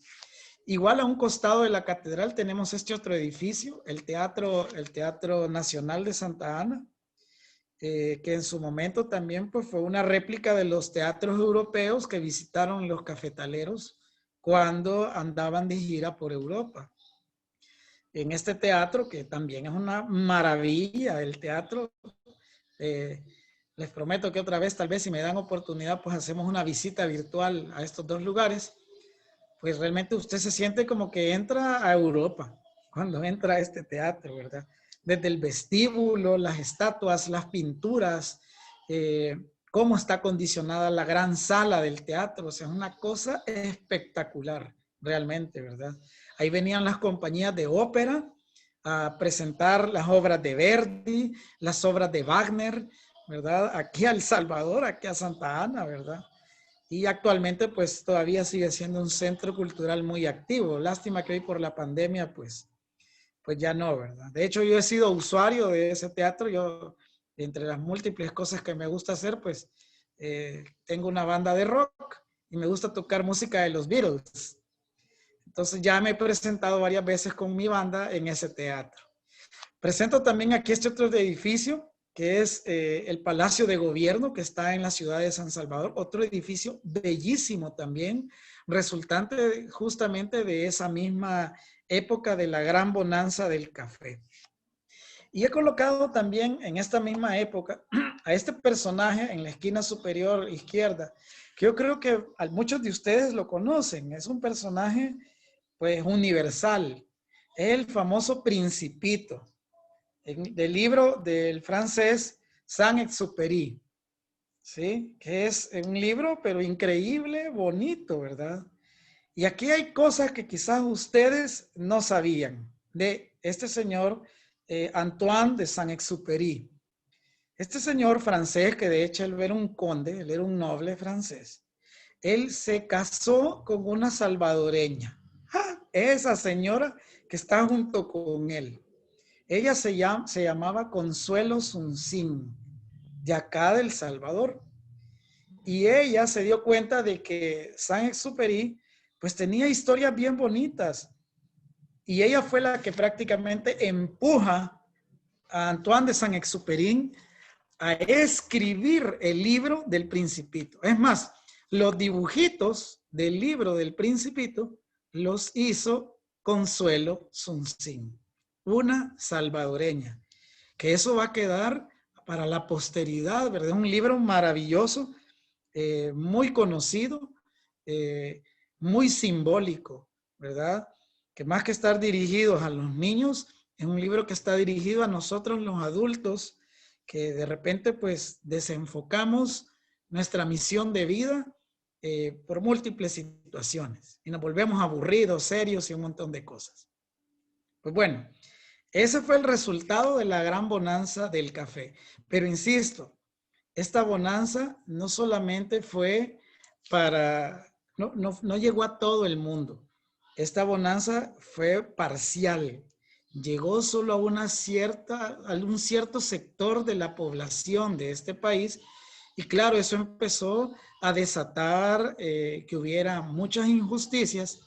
Igual a un costado de la catedral tenemos este otro edificio, el Teatro Nacional de Santa Ana. que en su momento también pues, fue una réplica de los teatros europeos que visitaron los cafetaleros cuando andaban de gira por Europa. En este teatro, que también es una maravilla, el teatro, eh, les prometo que otra vez, tal vez si me dan oportunidad, pues hacemos una visita virtual a estos dos lugares, pues realmente usted se siente como que entra a Europa cuando entra a este teatro, ¿verdad? Desde el vestíbulo, las estatuas, las pinturas, cómo está acondicionada la gran sala del teatro, o sea, es una cosa espectacular, realmente, ¿verdad? Ahí venían las compañías de ópera a presentar las obras de Verdi, las obras de Wagner, ¿verdad? Aquí a El Salvador, aquí a Santa Ana, ¿verdad? Y actualmente pues todavía sigue siendo un centro cultural muy activo. Lástima que hoy por la pandemia pues ya no, ¿verdad? De hecho yo he sido usuario de ese teatro. Yo, entre las múltiples cosas que me gusta hacer, pues tengo una banda de rock y me gusta tocar música de los Beatles. Entonces ya me he presentado varias veces con mi banda en ese teatro. Presento también aquí este otro edificio, que es el Palacio de Gobierno, que está en la ciudad de San Salvador. Otro edificio bellísimo también, resultante justamente de esa misma época de la gran bonanza del café. Y he colocado también en esta misma época a este personaje en la esquina superior izquierda, que yo creo que muchos de ustedes lo conocen. Es un personaje pues universal. Es el famoso Principito del libro del francés Saint-Exupéry, ¿sí? Que es un libro, pero increíble, bonito, ¿verdad? Y aquí hay cosas que quizás ustedes no sabían de este señor Antoine de Saint-Exupéry. Este señor francés, que de hecho él era un conde, él era un noble francés, él se casó con una salvadoreña. ¡Ja! Esa señora que está junto con él. Ella se llamaba Consuelo Suncín, de acá del Salvador. Y ella se dio cuenta de que Saint-Exupéry pues tenía historias bien bonitas. Y ella fue la que prácticamente empuja a Antoine de Saint-Exupéry a escribir el libro del Principito. Es más, los dibujitos del libro del Principito los hizo Consuelo Suncín, una salvadoreña, que eso va a quedar para la posteridad, ¿verdad? Es un libro maravilloso, muy conocido, muy simbólico, ¿verdad? Que más que estar dirigidos a los niños, es un libro que está dirigido a nosotros los adultos, que de repente pues desenfocamos nuestra misión de vida por múltiples situaciones y nos volvemos aburridos, serios y un montón de cosas. Pues bueno, ese fue el resultado de la gran bonanza del café. Pero insisto, esta bonanza no solamente fue para, no llegó a todo el mundo. Esta bonanza fue parcial. Llegó solo a a un cierto sector de la población de este país. Y claro, eso empezó a desatar que hubiera muchas injusticias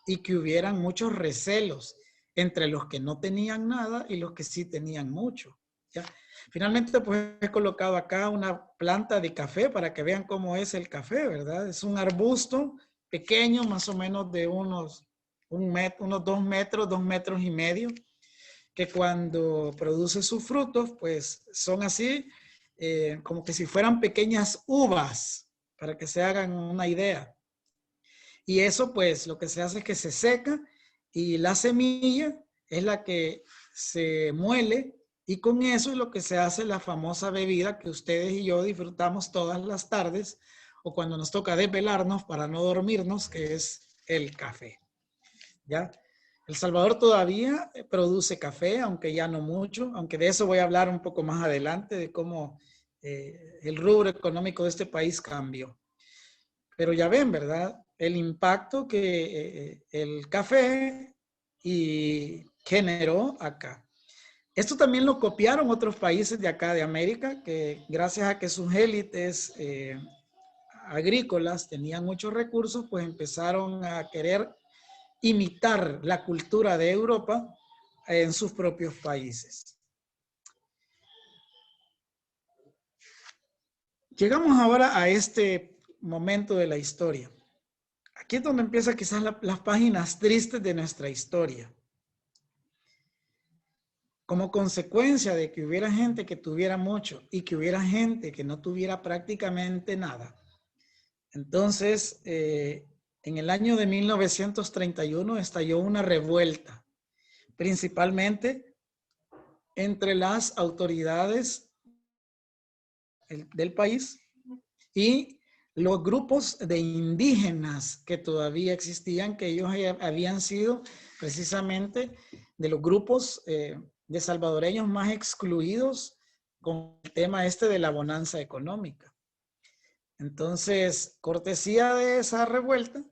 y que hubieran muchos recelos entre los que no tenían nada y los que sí tenían mucho. ¿Ya? Finalmente, pues he colocado acá una planta de café para que vean cómo es el café, ¿verdad? Es un arbusto pequeño, más o menos de unos 2 metros, 2,5 metros, que cuando produce sus frutos, pues son así, como que si fueran pequeñas uvas, para que se hagan una idea. Y eso, pues, lo que se hace es que se seca y la semilla es la que se muele y con eso es lo que se hace la famosa bebida que ustedes y yo disfrutamos todas las tardes o cuando nos toca desvelarnos para no dormirnos, que es el café. ¿Ya? El Salvador todavía produce café, aunque ya no mucho, aunque de eso voy a hablar un poco más adelante, de cómo el rubro económico de este país cambió. Pero ya ven, ¿verdad? El impacto que el café y generó acá. Esto también lo copiaron otros países de acá de América, que gracias a que sus élites agrícolas tenían muchos recursos, pues empezaron a querer imitar la cultura de Europa en sus propios países. Llegamos ahora a este momento de la historia. Aquí es donde empiezan quizás las páginas tristes de nuestra historia. Como consecuencia de que hubiera gente que tuviera mucho y que hubiera gente que no tuviera prácticamente nada. Entonces, en el año de 1931 estalló una revuelta, principalmente entre las autoridades del país y los grupos de indígenas que todavía existían, que ellos habían sido precisamente de los grupos de salvadoreños más excluidos con el tema este de la bonanza económica. Entonces, cortesía de esa revuelta,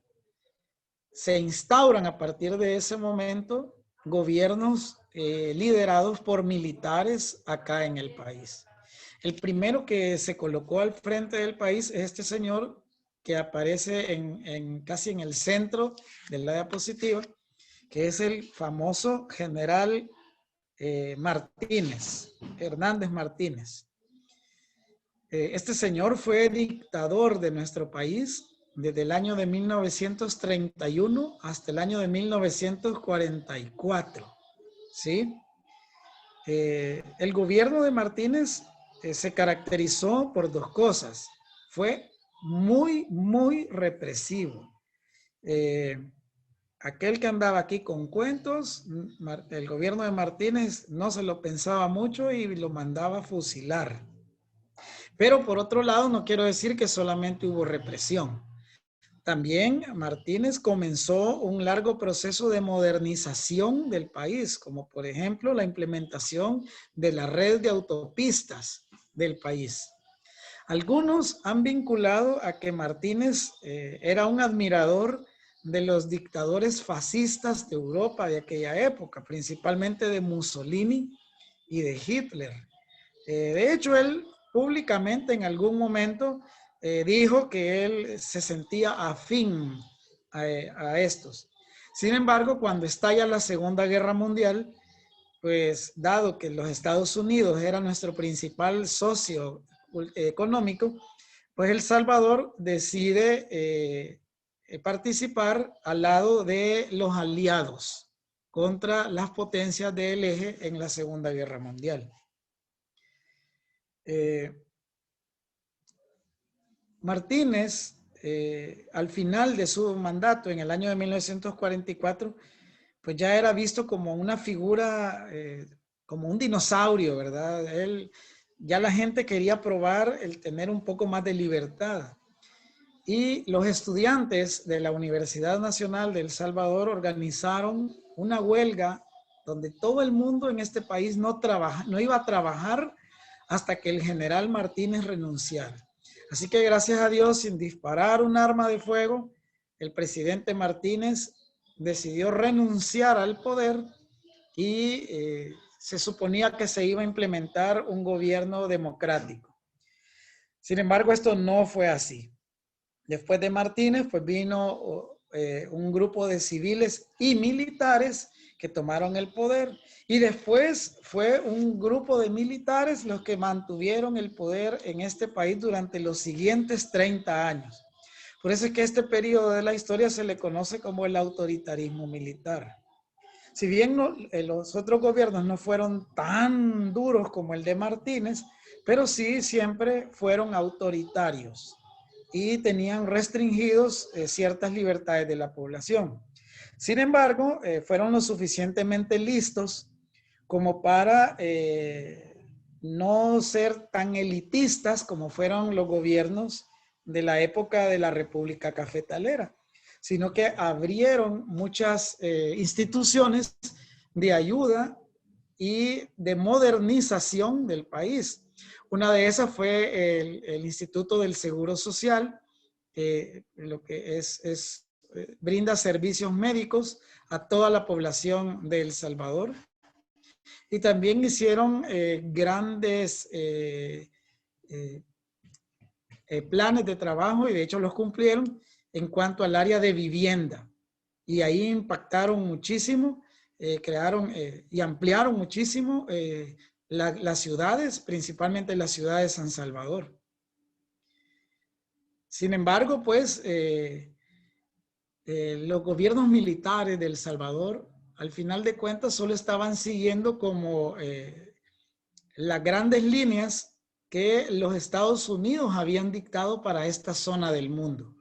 se instauran a partir de ese momento gobiernos liderados por militares acá en el país. El primero que se colocó al frente del país es este señor que aparece casi en el centro de la diapositiva, que es el famoso general Martínez, Hernández Martínez. Este señor fue dictador de nuestro país desde el año de 1931 hasta el año de 1944, ¿sí? El gobierno de Martínez se caracterizó por dos cosas. Fue muy represivo. Aquel que andaba aquí con cuentos, el gobierno de Martínez no se lo pensaba mucho y lo mandaba a fusilar. Pero por otro lado, no quiero decir que solamente hubo represión. También Martínez comenzó un largo proceso de modernización del país, como por ejemplo la implementación de la red de autopistas del país. Algunos han vinculado a que Martínez era un admirador de los dictadores fascistas de Europa de aquella época, principalmente de Mussolini y de Hitler. De hecho, él públicamente en algún momento dijo que él se sentía afín a estos. Sin embargo, cuando estalla la Segunda Guerra Mundial, pues dado que los Estados Unidos era nuestro principal socio económico, pues El Salvador decide participar al lado de los aliados contra las potencias del eje en la Segunda Guerra Mundial. Martínez, al final de su mandato, en el año de 1944, pues ya era visto como una figura, como un dinosaurio, ¿verdad? Ya la gente quería probar el tener un poco más de libertad. Y los estudiantes de la Universidad Nacional de El Salvador organizaron una huelga donde todo el mundo en este país no iba a trabajar hasta que el general Martínez renunciara. Así que gracias a Dios, sin disparar un arma de fuego, el presidente Martínez decidió renunciar al poder y se suponía que se iba a implementar un gobierno democrático. Sin embargo, esto no fue así. Después de Martínez, pues vino un grupo de civiles y militares que tomaron el poder. Y después fue un grupo de militares los que mantuvieron el poder en este país durante los siguientes 30 años. Por eso es que este periodo de la historia se le conoce como el autoritarismo militar. Si bien los otros gobiernos no fueron tan duros como el de Martínez, pero sí siempre fueron autoritarios y tenían restringidos ciertas libertades de la población. Sin embargo, fueron lo suficientemente listos como para no ser tan elitistas como fueron los gobiernos de la época de la República Cafetalera, sino que abrieron muchas instituciones de ayuda y de modernización del país. Una de esas fue el Instituto del Seguro Social, lo que brinda servicios médicos a toda la población de El Salvador. Y también hicieron grandes planes de trabajo, y de hecho los cumplieron en cuanto al área de vivienda. Y ahí impactaron muchísimo, crearon y ampliaron muchísimo las ciudades, principalmente la ciudad de San Salvador. Sin embargo, pues, los gobiernos militares de El Salvador, al final de cuentas, solo estaban siguiendo como las grandes líneas que los Estados Unidos habían dictado para esta zona del mundo.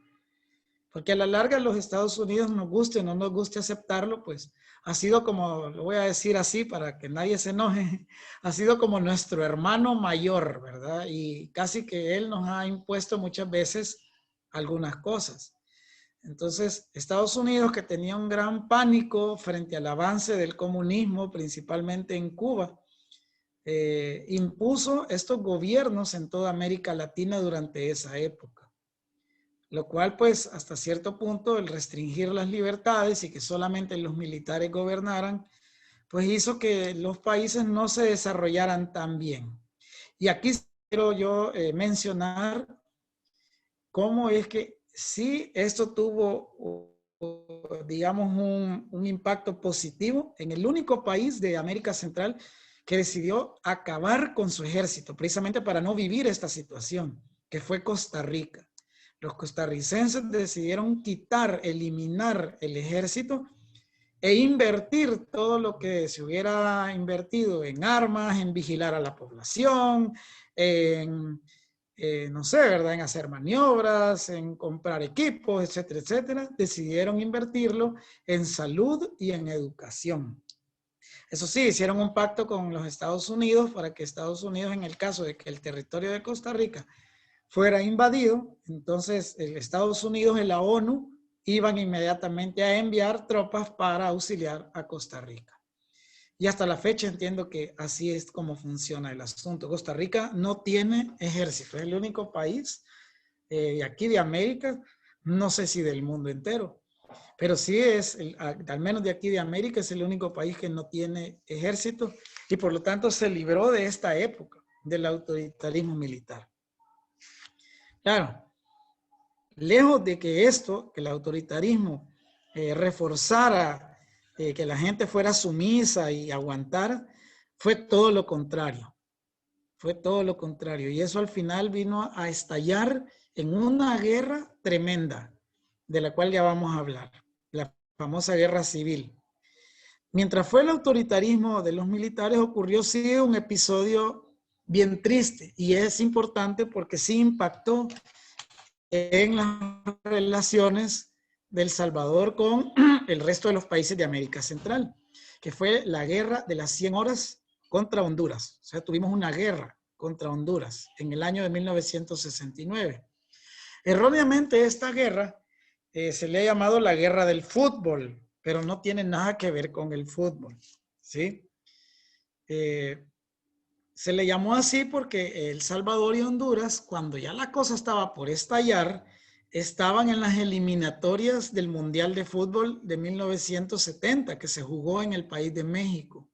Porque a la larga los Estados Unidos, nos guste o no nos guste aceptarlo, pues ha sido como, lo voy a decir así para que nadie se enoje, ha sido como nuestro hermano mayor, ¿verdad? Y casi que él nos ha impuesto muchas veces algunas cosas. Entonces, Estados Unidos, que tenía un gran pánico frente al avance del comunismo, principalmente en Cuba, impuso estos gobiernos en toda América Latina durante esa época. Lo cual, pues, hasta cierto punto, el restringir las libertades y que solamente los militares gobernaran, pues hizo que los países no se desarrollaran tan bien. Y aquí quiero yo mencionar cómo es que sí esto tuvo, digamos, un impacto positivo en el único país de América Central que decidió acabar con su ejército, precisamente para no vivir esta situación, que fue Costa Rica. Los costarricenses decidieron quitar, eliminar el ejército e invertir todo lo que se hubiera invertido en armas, en vigilar a la población, en, no sé, ¿verdad? En hacer maniobras, en comprar equipos, etcétera, etcétera. Decidieron invertirlo en salud y en educación. Eso sí, hicieron un pacto con los Estados Unidos para que Estados Unidos, en el caso de que el territorio de Costa Rica fuera invadido, entonces el Estados Unidos y la ONU iban inmediatamente a enviar tropas para auxiliar a Costa Rica. Y hasta la fecha entiendo que así es como funciona el asunto. Costa Rica no tiene ejército, es el único país aquí de América, no sé si del mundo entero, pero sí es, al menos de aquí de América, es el único país que no tiene ejército y por lo tanto se libró de esta época del autoritarismo militar. Claro, lejos de que esto, que el autoritarismo reforzara que la gente fuera sumisa y aguantara, fue todo lo contrario. Fue todo lo contrario. Y eso al final vino a estallar en una guerra tremenda, de la cual ya vamos a hablar, la famosa guerra civil. Mientras fue el autoritarismo de los militares, ocurrió sí un episodio bien triste y es importante porque sí impactó en las relaciones de El Salvador con el resto de los países de América Central, que fue la guerra de las 100 horas contra Honduras. O sea, tuvimos una guerra contra Honduras en el año de 1969. Erróneamente esta guerra se le ha llamado la guerra del fútbol, pero no tiene nada que ver con el fútbol, ¿sí? Se le llamó así porque El Salvador y Honduras, cuando ya la cosa estaba por estallar, estaban en las eliminatorias del Mundial de Fútbol de 1970, que se jugó en el país de México.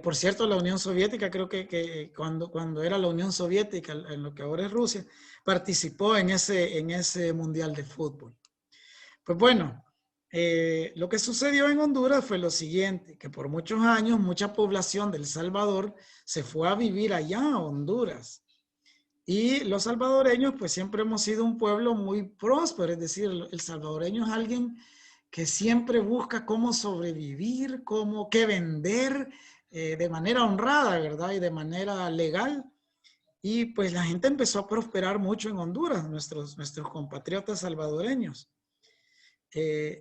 Por cierto, la Unión Soviética, creo que cuando era la Unión Soviética, en lo que ahora es Rusia, participó en ese Mundial de Fútbol. Pues bueno, lo que sucedió en Honduras fue lo siguiente, que por muchos años mucha población de El Salvador se fue a vivir allá a Honduras. Y los salvadoreños pues siempre hemos sido un pueblo muy próspero, es decir, el salvadoreño es alguien que siempre busca cómo sobrevivir, qué vender de manera honrada, ¿verdad? Y de manera legal. Y pues la gente empezó a prosperar mucho en Honduras, nuestros compatriotas salvadoreños.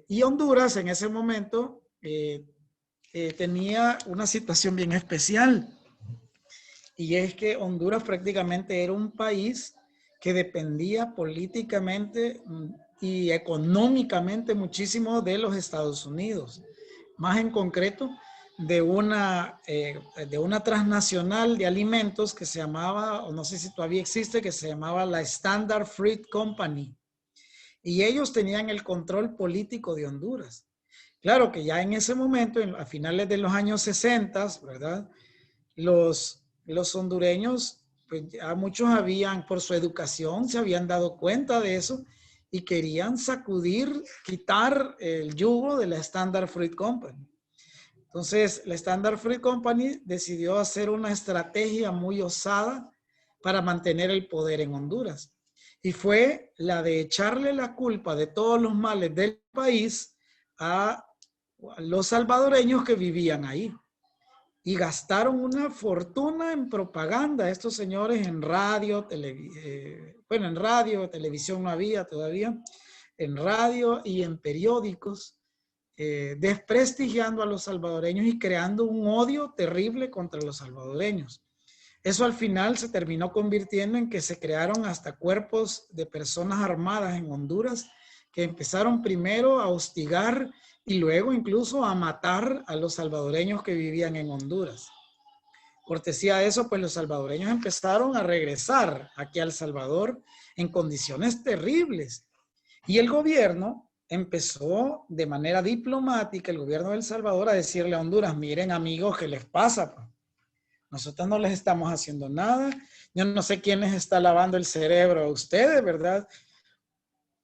Y Honduras en ese momento tenía una situación bien especial. Y es que Honduras prácticamente era un país que dependía políticamente y económicamente muchísimo de los Estados Unidos. Más en concreto, de una transnacional de alimentos que se llamaba, o no sé si todavía existe, que se llamaba la Standard Fruit Company. Y ellos tenían el control político de Honduras. Claro que ya en ese momento, a finales de los años 60, ¿verdad? Los hondureños, pues ya muchos habían, por su educación, se habían dado cuenta de eso y querían quitar el yugo de la Standard Fruit Company. Entonces, la Standard Fruit Company decidió hacer una estrategia muy osada para mantener el poder en Honduras. y fue la de echarle la culpa de todos los males del país a los salvadoreños que vivían ahí. Y gastaron una fortuna en propaganda estos señores en radio, bueno, en radio, televisión no había todavía, en radio y en periódicos, desprestigiando a los salvadoreños y creando un odio terrible contra los salvadoreños. Eso al final se terminó convirtiendo en que se crearon hasta cuerpos de personas armadas en Honduras que empezaron primero a hostigar y luego incluso a matar a los salvadoreños que vivían en Honduras. Cortesía de eso, pues los salvadoreños empezaron a regresar aquí a El Salvador en condiciones terribles. Y el gobierno empezó de manera diplomática, el gobierno de El Salvador, a decirle a Honduras, miren amigos, ¿qué les pasa? Nosotros no les estamos haciendo nada. Yo no sé quién les está lavando el cerebro a ustedes, ¿verdad?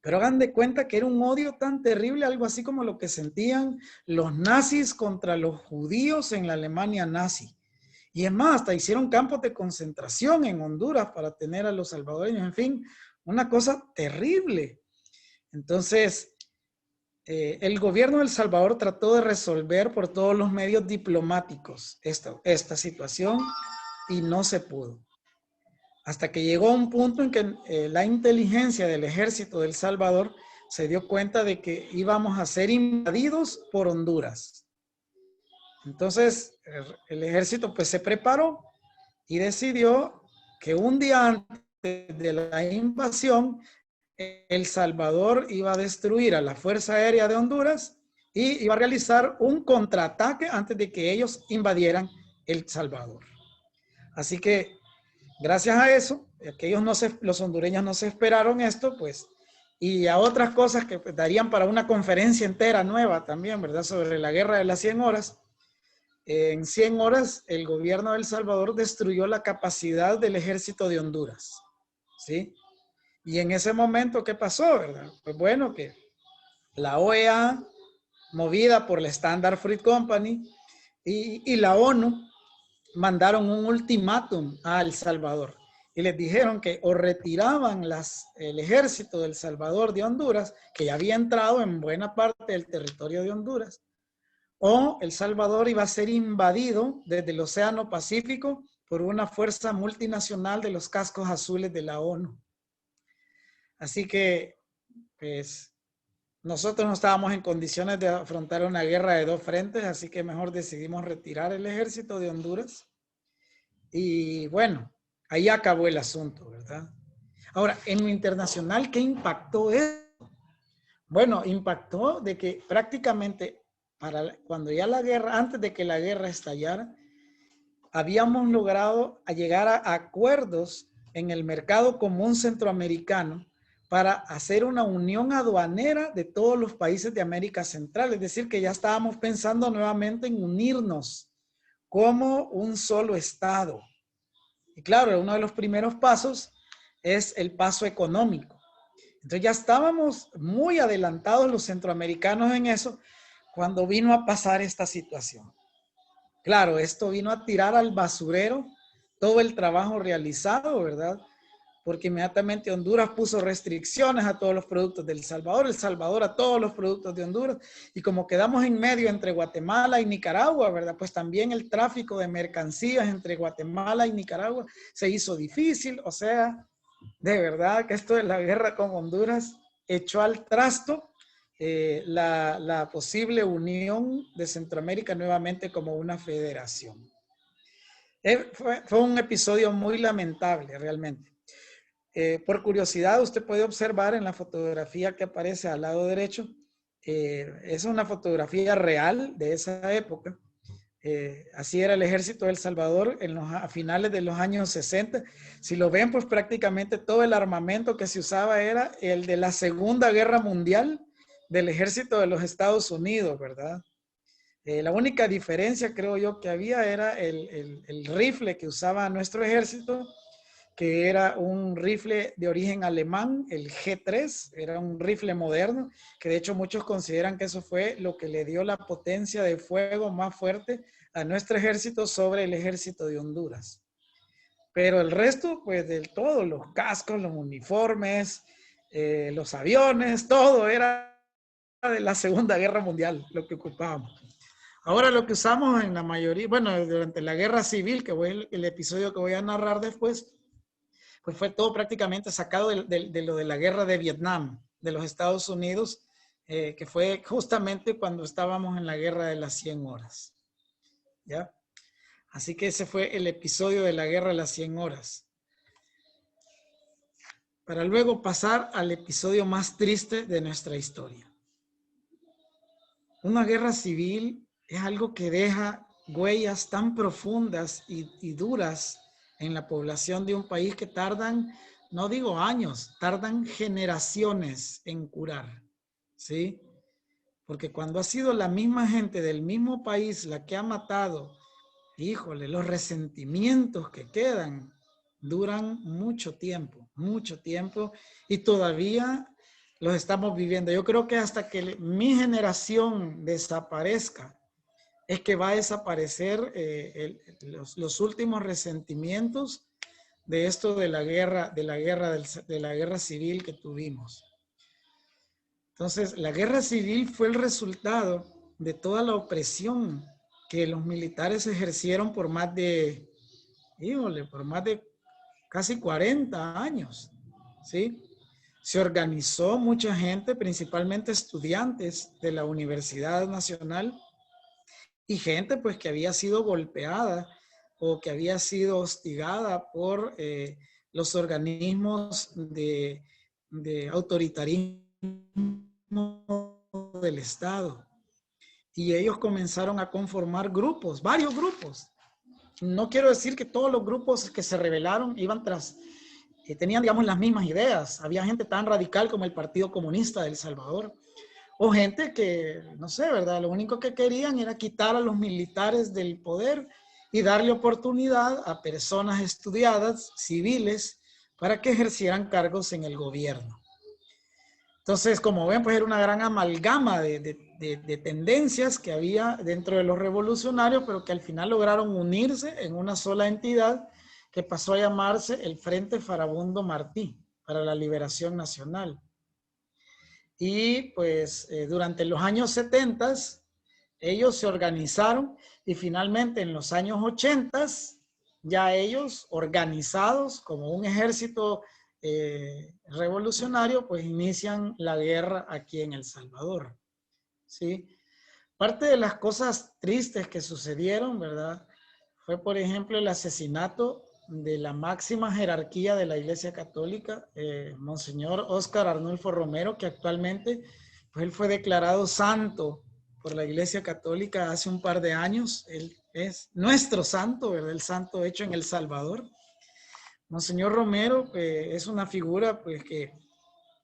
Pero hagan de cuenta que era un odio tan terrible, algo así como lo que sentían los nazis contra los judíos en la Alemania nazi. Y es más, hasta hicieron campos de concentración en Honduras para tener a los salvadoreños. En fin, una cosa terrible. Entonces, el gobierno de El Salvador trató de resolver por todos los medios diplomáticos esta situación y no se pudo. Hasta que llegó un punto en que la inteligencia del ejército de El Salvador se dio cuenta de que íbamos a ser invadidos por Honduras. Entonces, el ejército pues se preparó y decidió que un día antes de la invasión, El Salvador iba a destruir a la Fuerza Aérea de Honduras y iba a realizar un contraataque antes de que ellos invadieran El Salvador. Así que, gracias a eso, que los hondureños no se esperaron esto, pues, y a otras cosas que pues, darían para una conferencia entera nueva también, ¿verdad? Sobre la guerra de las 100 horas. En 100 horas, el gobierno de El Salvador destruyó la capacidad del ejército de Honduras, ¿sí? Y en ese momento, ¿qué pasó, verdad? Pues bueno, que la OEA, movida por la Standard Fruit Company y la ONU, mandaron un ultimátum a El Salvador y les dijeron que o retiraban el ejército de El Salvador de Honduras, que ya había entrado en buena parte del territorio de Honduras, o El Salvador iba a ser invadido desde el Océano Pacífico por una fuerza multinacional de los cascos azules de la ONU. Así que, pues, nosotros no estábamos en condiciones de afrontar una guerra de dos frentes, así que mejor decidimos retirar el ejército de Honduras. Y bueno, ahí acabó el asunto, ¿verdad? Ahora, en lo internacional, ¿qué impactó eso? Bueno, impactó de que prácticamente cuando ya la guerra, antes de que la guerra estallara, habíamos logrado llegar a acuerdos en el mercado común centroamericano para hacer una unión aduanera de todos los países de América Central. Es decir, que ya estábamos pensando nuevamente en unirnos como un solo estado. Y claro, uno de los primeros pasos es el paso económico. Entonces ya estábamos muy adelantados los centroamericanos en eso cuando vino a pasar esta situación. Claro, esto vino a tirar al basurero todo el trabajo realizado, ¿verdad? Porque inmediatamente Honduras puso restricciones a todos los productos de El Salvador a todos los productos de Honduras, y como quedamos en medio entre Guatemala y Nicaragua, ¿verdad? Pues también el tráfico de mercancías entre Guatemala y Nicaragua se hizo difícil. O sea, de verdad que esto de la guerra con Honduras echó al trasto la posible unión de Centroamérica nuevamente como una federación. Fue un episodio muy lamentable realmente. Por curiosidad, usted puede observar en la fotografía que aparece al lado derecho, es una fotografía real de esa época. Así era el ejército de El Salvador a finales de los años 60. Si lo ven, pues prácticamente todo el armamento que se usaba era el de la Segunda Guerra Mundial del ejército de los Estados Unidos, ¿verdad? La única diferencia, creo yo, que había era el rifle que usaba nuestro ejército, que era un rifle de origen alemán, el G3, era un rifle moderno, que de hecho muchos consideran que eso fue lo que le dio la potencia de fuego más fuerte a nuestro ejército sobre el ejército de Honduras. Pero el resto, pues del todo, los cascos, los uniformes, los aviones, todo era de la Segunda Guerra Mundial lo que ocupábamos. Ahora lo que usamos en la mayoría, bueno, durante la Guerra Civil, que fue el episodio que voy a narrar después, pues fue todo prácticamente sacado de lo de la Guerra de Vietnam, de los Estados Unidos, que fue justamente cuando estábamos en la Guerra de las 100 horas. ¿Ya? Así que ese fue el episodio de la Guerra de las 100 horas. Para luego pasar al episodio más triste de nuestra historia. Una guerra civil es algo que deja huellas tan profundas y duras en la población de un país que tardan, no digo años, tardan generaciones en curar, ¿sí? Porque cuando ha sido la misma gente del mismo país la que ha matado, híjole, los resentimientos que quedan duran mucho tiempo y todavía los estamos viviendo. Yo creo que hasta que mi generación desaparezca, es que va a desaparecer los últimos resentimientos de esto de la guerra civil que tuvimos. Entonces, la guerra civil fue el resultado de toda la opresión que los militares ejercieron por más de casi 40 años, ¿sí? Se organizó mucha gente, principalmente estudiantes de la Universidad Nacional y gente pues que había sido golpeada o que había sido hostigada por los organismos de autoritarismo del Estado. Y ellos comenzaron a conformar grupos, varios grupos. No quiero decir que todos los grupos que se rebelaron iban tenían, digamos, las mismas ideas. Había gente tan radical como el Partido Comunista de El Salvador. O gente que, no sé, ¿verdad? Lo único que querían era quitar a los militares del poder y darle oportunidad a personas estudiadas, civiles, para que ejercieran cargos en el gobierno. Entonces, como ven, pues era una gran amalgama de tendencias que había dentro de los revolucionarios, pero que al final lograron unirse en una sola entidad que pasó a llamarse el Frente Farabundo Martí para la Liberación Nacional. Y pues durante los años 70 ellos se organizaron y finalmente en los años 80 ya ellos organizados como un ejército revolucionario, pues inician la guerra aquí en El Salvador, ¿sí? Parte de las cosas tristes que sucedieron, ¿verdad? Fue, por ejemplo, el asesinato de la máxima jerarquía de la Iglesia Católica, Monseñor Óscar Arnulfo Romero, que actualmente, pues él fue declarado santo por la Iglesia Católica hace un par de años. Él es nuestro santo, ¿verdad? El santo hecho en El Salvador. Monseñor Romero es una figura pues, que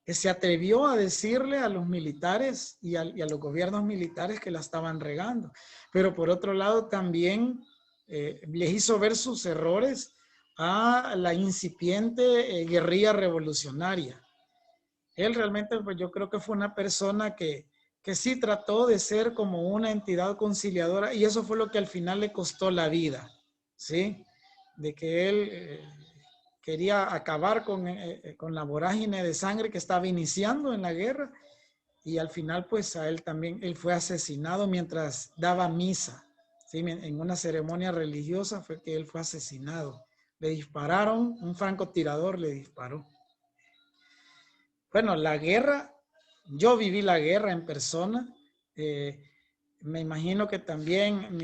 se atrevió a decirle a los militares y a los gobiernos militares que la estaban regando. Pero por otro lado también les hizo ver sus errores a la incipiente guerrilla revolucionaria. Él realmente, pues yo creo que fue una persona que sí trató de ser como una entidad conciliadora y eso fue lo que al final le costó la vida, ¿sí? De que él quería acabar con la vorágine de sangre que estaba iniciando en la guerra y al final pues a él también, él fue asesinado mientras daba misa, ¿sí? En una ceremonia religiosa fue que él fue asesinado. Le dispararon, un francotirador le disparó. Bueno, la guerra, yo viví la guerra en persona. Me imagino que también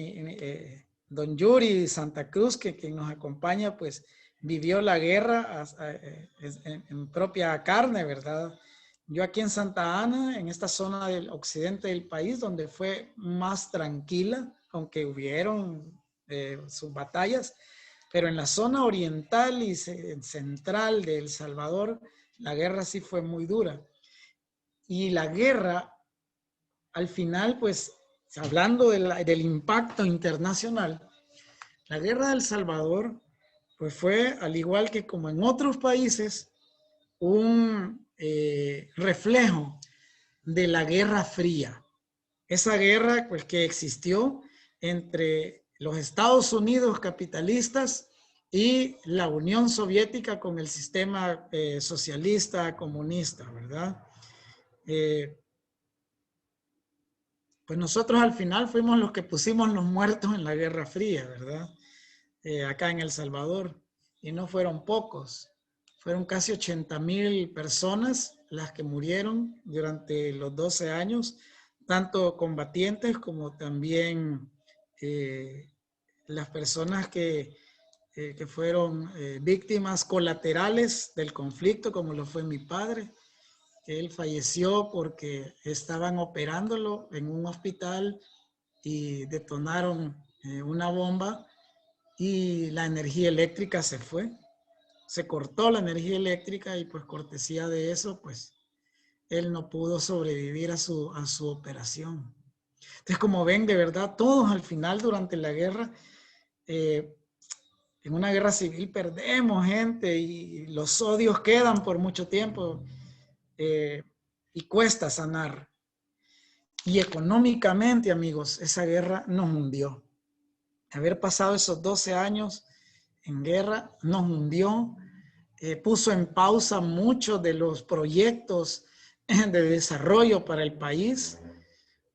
don Yuri Santa Cruz, que nos acompaña, pues vivió la guerra en propia carne, ¿verdad? Yo aquí en Santa Ana, en esta zona del occidente del país, donde fue más tranquila, aunque hubieron sus batallas, pero en la zona oriental y central de El Salvador, la guerra sí fue muy dura. Y la guerra, al final, pues, hablando del impacto internacional, la guerra de El Salvador, pues fue, al igual que como en otros países, un reflejo de la Guerra Fría. Esa guerra, pues, que existió entre los Estados Unidos capitalistas y la Unión Soviética con el sistema socialista, comunista, ¿verdad? Pues nosotros al final fuimos los que pusimos los muertos en la Guerra Fría, ¿verdad? Acá en El Salvador. Y no fueron pocos. Fueron casi 80,000 personas las que murieron durante los 12 años, tanto combatientes como también las personas que fueron víctimas colaterales del conflicto, como lo fue mi padre. Él falleció porque estaban operándolo en un hospital y detonaron una bomba y la energía eléctrica se fue. Se cortó la energía eléctrica y pues cortesía de eso, pues él no pudo sobrevivir a su operación. Entonces, como ven, de verdad, todos al final durante la guerra, en una guerra civil perdemos gente y los odios quedan por mucho tiempo y cuesta sanar. Y económicamente, amigos, esa guerra nos hundió. Haber pasado esos 12 años en guerra nos hundió, puso en pausa muchos de los proyectos de desarrollo para el país.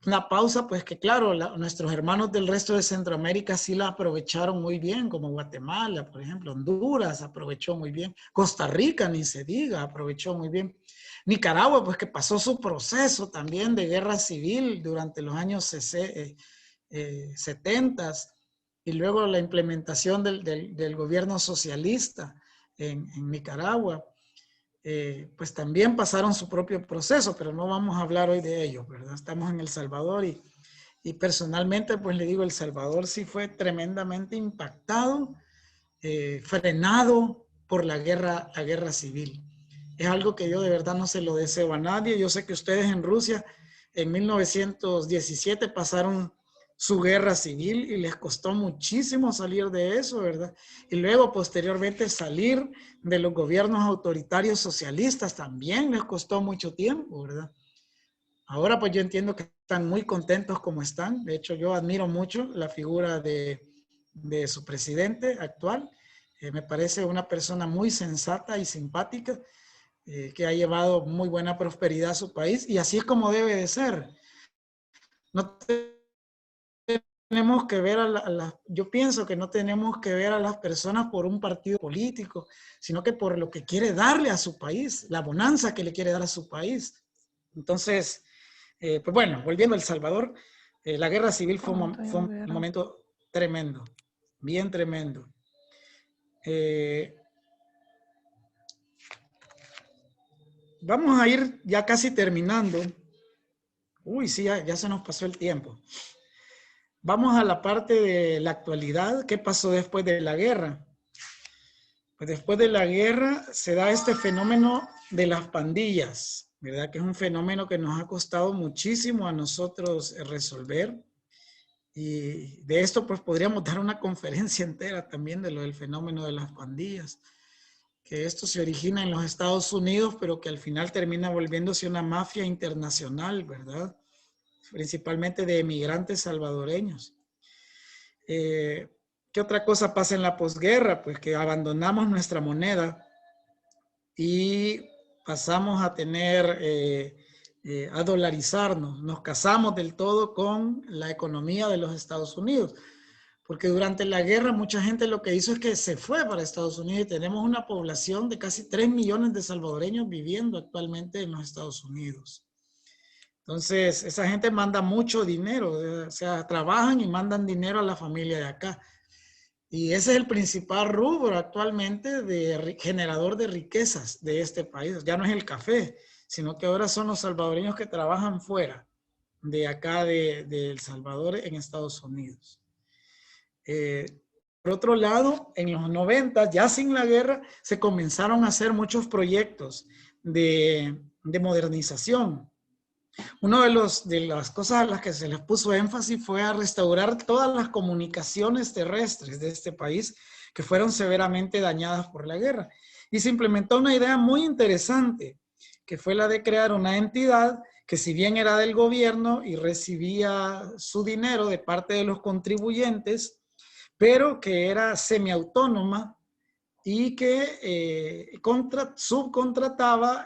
Una pausa, pues que claro, nuestros hermanos del resto de Centroamérica sí la aprovecharon muy bien, como Guatemala, por ejemplo, Honduras aprovechó muy bien, Costa Rica, ni se diga, aprovechó muy bien. Nicaragua, pues que pasó su proceso también de guerra civil durante los años 70 y luego la implementación del gobierno socialista en Nicaragua. Pues también pasaron su propio proceso, pero no vamos a hablar hoy de ello, ¿verdad? Estamos en El Salvador y personalmente, pues le digo, El Salvador sí fue tremendamente impactado, frenado por la guerra civil. Es algo que yo de verdad no se lo deseo a nadie. Yo sé que ustedes en Rusia en 1917 pasaron su guerra civil y les costó muchísimo salir de eso, ¿verdad? Y luego posteriormente salir de los gobiernos autoritarios socialistas también les costó mucho tiempo, ¿verdad? Ahora pues yo entiendo que están muy contentos como están. De hecho, yo admiro mucho la figura de su presidente actual. Me parece una persona muy sensata y simpática que ha llevado muy buena prosperidad a su país y así es como debe de ser. No tenemos que ver yo pienso que no tenemos que ver a las personas por un partido político, sino que por lo que quiere darle a su país, la bonanza que le quiere dar a su país. Entonces, pues bueno, volviendo a El Salvador, la guerra civil fue un momento tremendo, bien tremendo. Vamos a ir ya casi terminando. Uy, sí, ya se nos pasó el tiempo. Vamos a la parte de la actualidad. ¿Qué pasó después de la guerra? Pues después de la guerra se da este fenómeno de las pandillas, ¿verdad? Que es un fenómeno que nos ha costado muchísimo a nosotros resolver. Y de esto pues podríamos dar una conferencia entera también de lo del fenómeno de las pandillas. Que esto se origina en los Estados Unidos, pero que al final termina volviéndose una mafia internacional, ¿verdad? Principalmente de emigrantes salvadoreños. ¿Qué otra cosa pasa en la posguerra? Pues que abandonamos nuestra moneda y pasamos a a dolarizarnos. Nos casamos del todo con la economía de los Estados Unidos. Porque durante la guerra mucha gente lo que hizo es que se fue para Estados Unidos y tenemos una población de casi 3 millones de salvadoreños viviendo actualmente en los Estados Unidos. Entonces, esa gente manda mucho dinero, o sea, trabajan y mandan dinero a la familia de acá. Y ese es el principal rubro actualmente de generador de riquezas de este país. Ya no es el café, sino que ahora son los salvadoreños que trabajan fuera de acá de El Salvador en Estados Unidos. Por otro lado, en los 90, ya sin la guerra, se comenzaron a hacer muchos proyectos de modernización. Una de las cosas a las que se les puso énfasis fue a restaurar todas las comunicaciones terrestres de este país que fueron severamente dañadas por la guerra. Y se implementó una idea muy interesante, que fue la de crear una entidad que si bien era del gobierno y recibía su dinero de parte de los contribuyentes, pero que era semiautónoma y que subcontrataba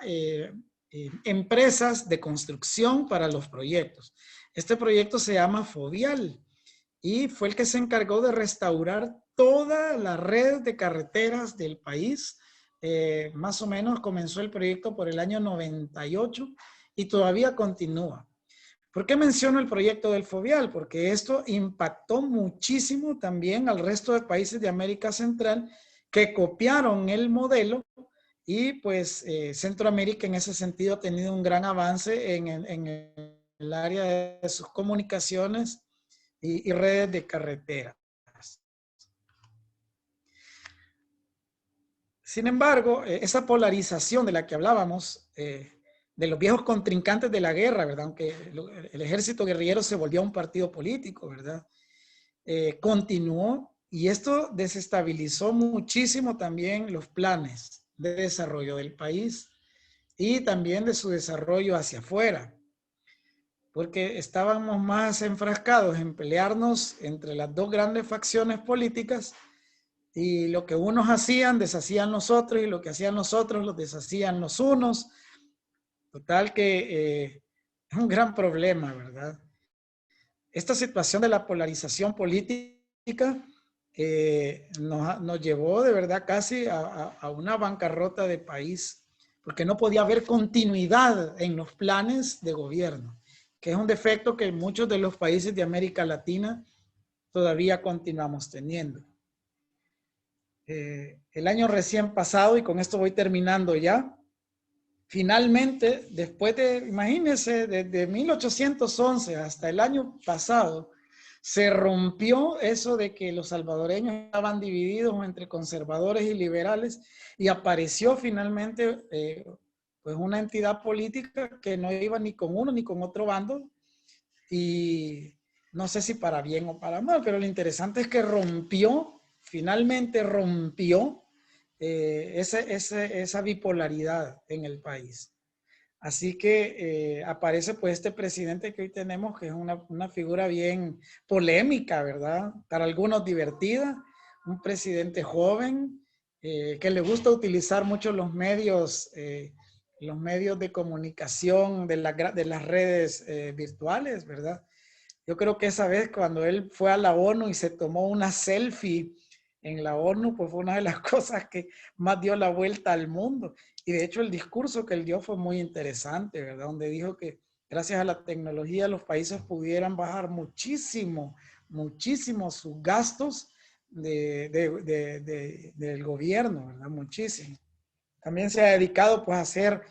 empresas de construcción para los proyectos. Este proyecto se llama Fovial y fue el que se encargó de restaurar toda la red de carreteras del país. Más o menos comenzó el proyecto por el año 98 y todavía continúa. ¿Por qué menciono el proyecto del Fovial? Porque esto impactó muchísimo también al resto de países de América Central que copiaron el modelo y pues Centroamérica en ese sentido ha tenido un gran avance en el área de sus comunicaciones y redes de carreteras. Sin embargo, esa polarización de la que hablábamos, de los viejos contrincantes de la guerra, ¿verdad? Aunque el ejército guerrillero se volvió un partido político, ¿verdad? Continuó y esto desestabilizó muchísimo también los planes de desarrollo del país y también de su desarrollo hacia afuera, porque estábamos más enfrascados en pelearnos entre las dos grandes facciones políticas y lo que unos hacían, deshacían los otros y lo que hacían los otros, los deshacían los unos. Total que es un gran problema, ¿verdad? Esta situación de la polarización política nos llevó de verdad casi a una bancarrota de país, porque no podía haber continuidad en los planes de gobierno, que es un defecto que muchos de los países de América Latina todavía continuamos teniendo. El año recién pasado, y con esto voy terminando ya, finalmente, después de, imagínense, desde 1811 hasta el año pasado, se rompió eso de que los salvadoreños estaban divididos entre conservadores y liberales y apareció finalmente pues una entidad política que no iba ni con uno ni con otro bando y no sé si para bien o para mal, pero lo interesante es que rompió, finalmente rompió esa bipolaridad en el país. Así que aparece pues este presidente que hoy tenemos, que es una figura bien polémica, ¿verdad? Para algunos divertida, un presidente joven que le gusta utilizar mucho los medios de comunicación de las redes virtuales, ¿verdad? Yo creo que esa vez cuando él fue a la ONU y se tomó una selfie en la ONU, pues fue una de las cosas que más dio la vuelta al mundo. Y de hecho el discurso que él dio fue muy interesante, ¿verdad? Donde dijo que gracias a la tecnología los países pudieran bajar muchísimo, muchísimo sus gastos del gobierno, ¿verdad? Muchísimo. También se ha dedicado pues a hacer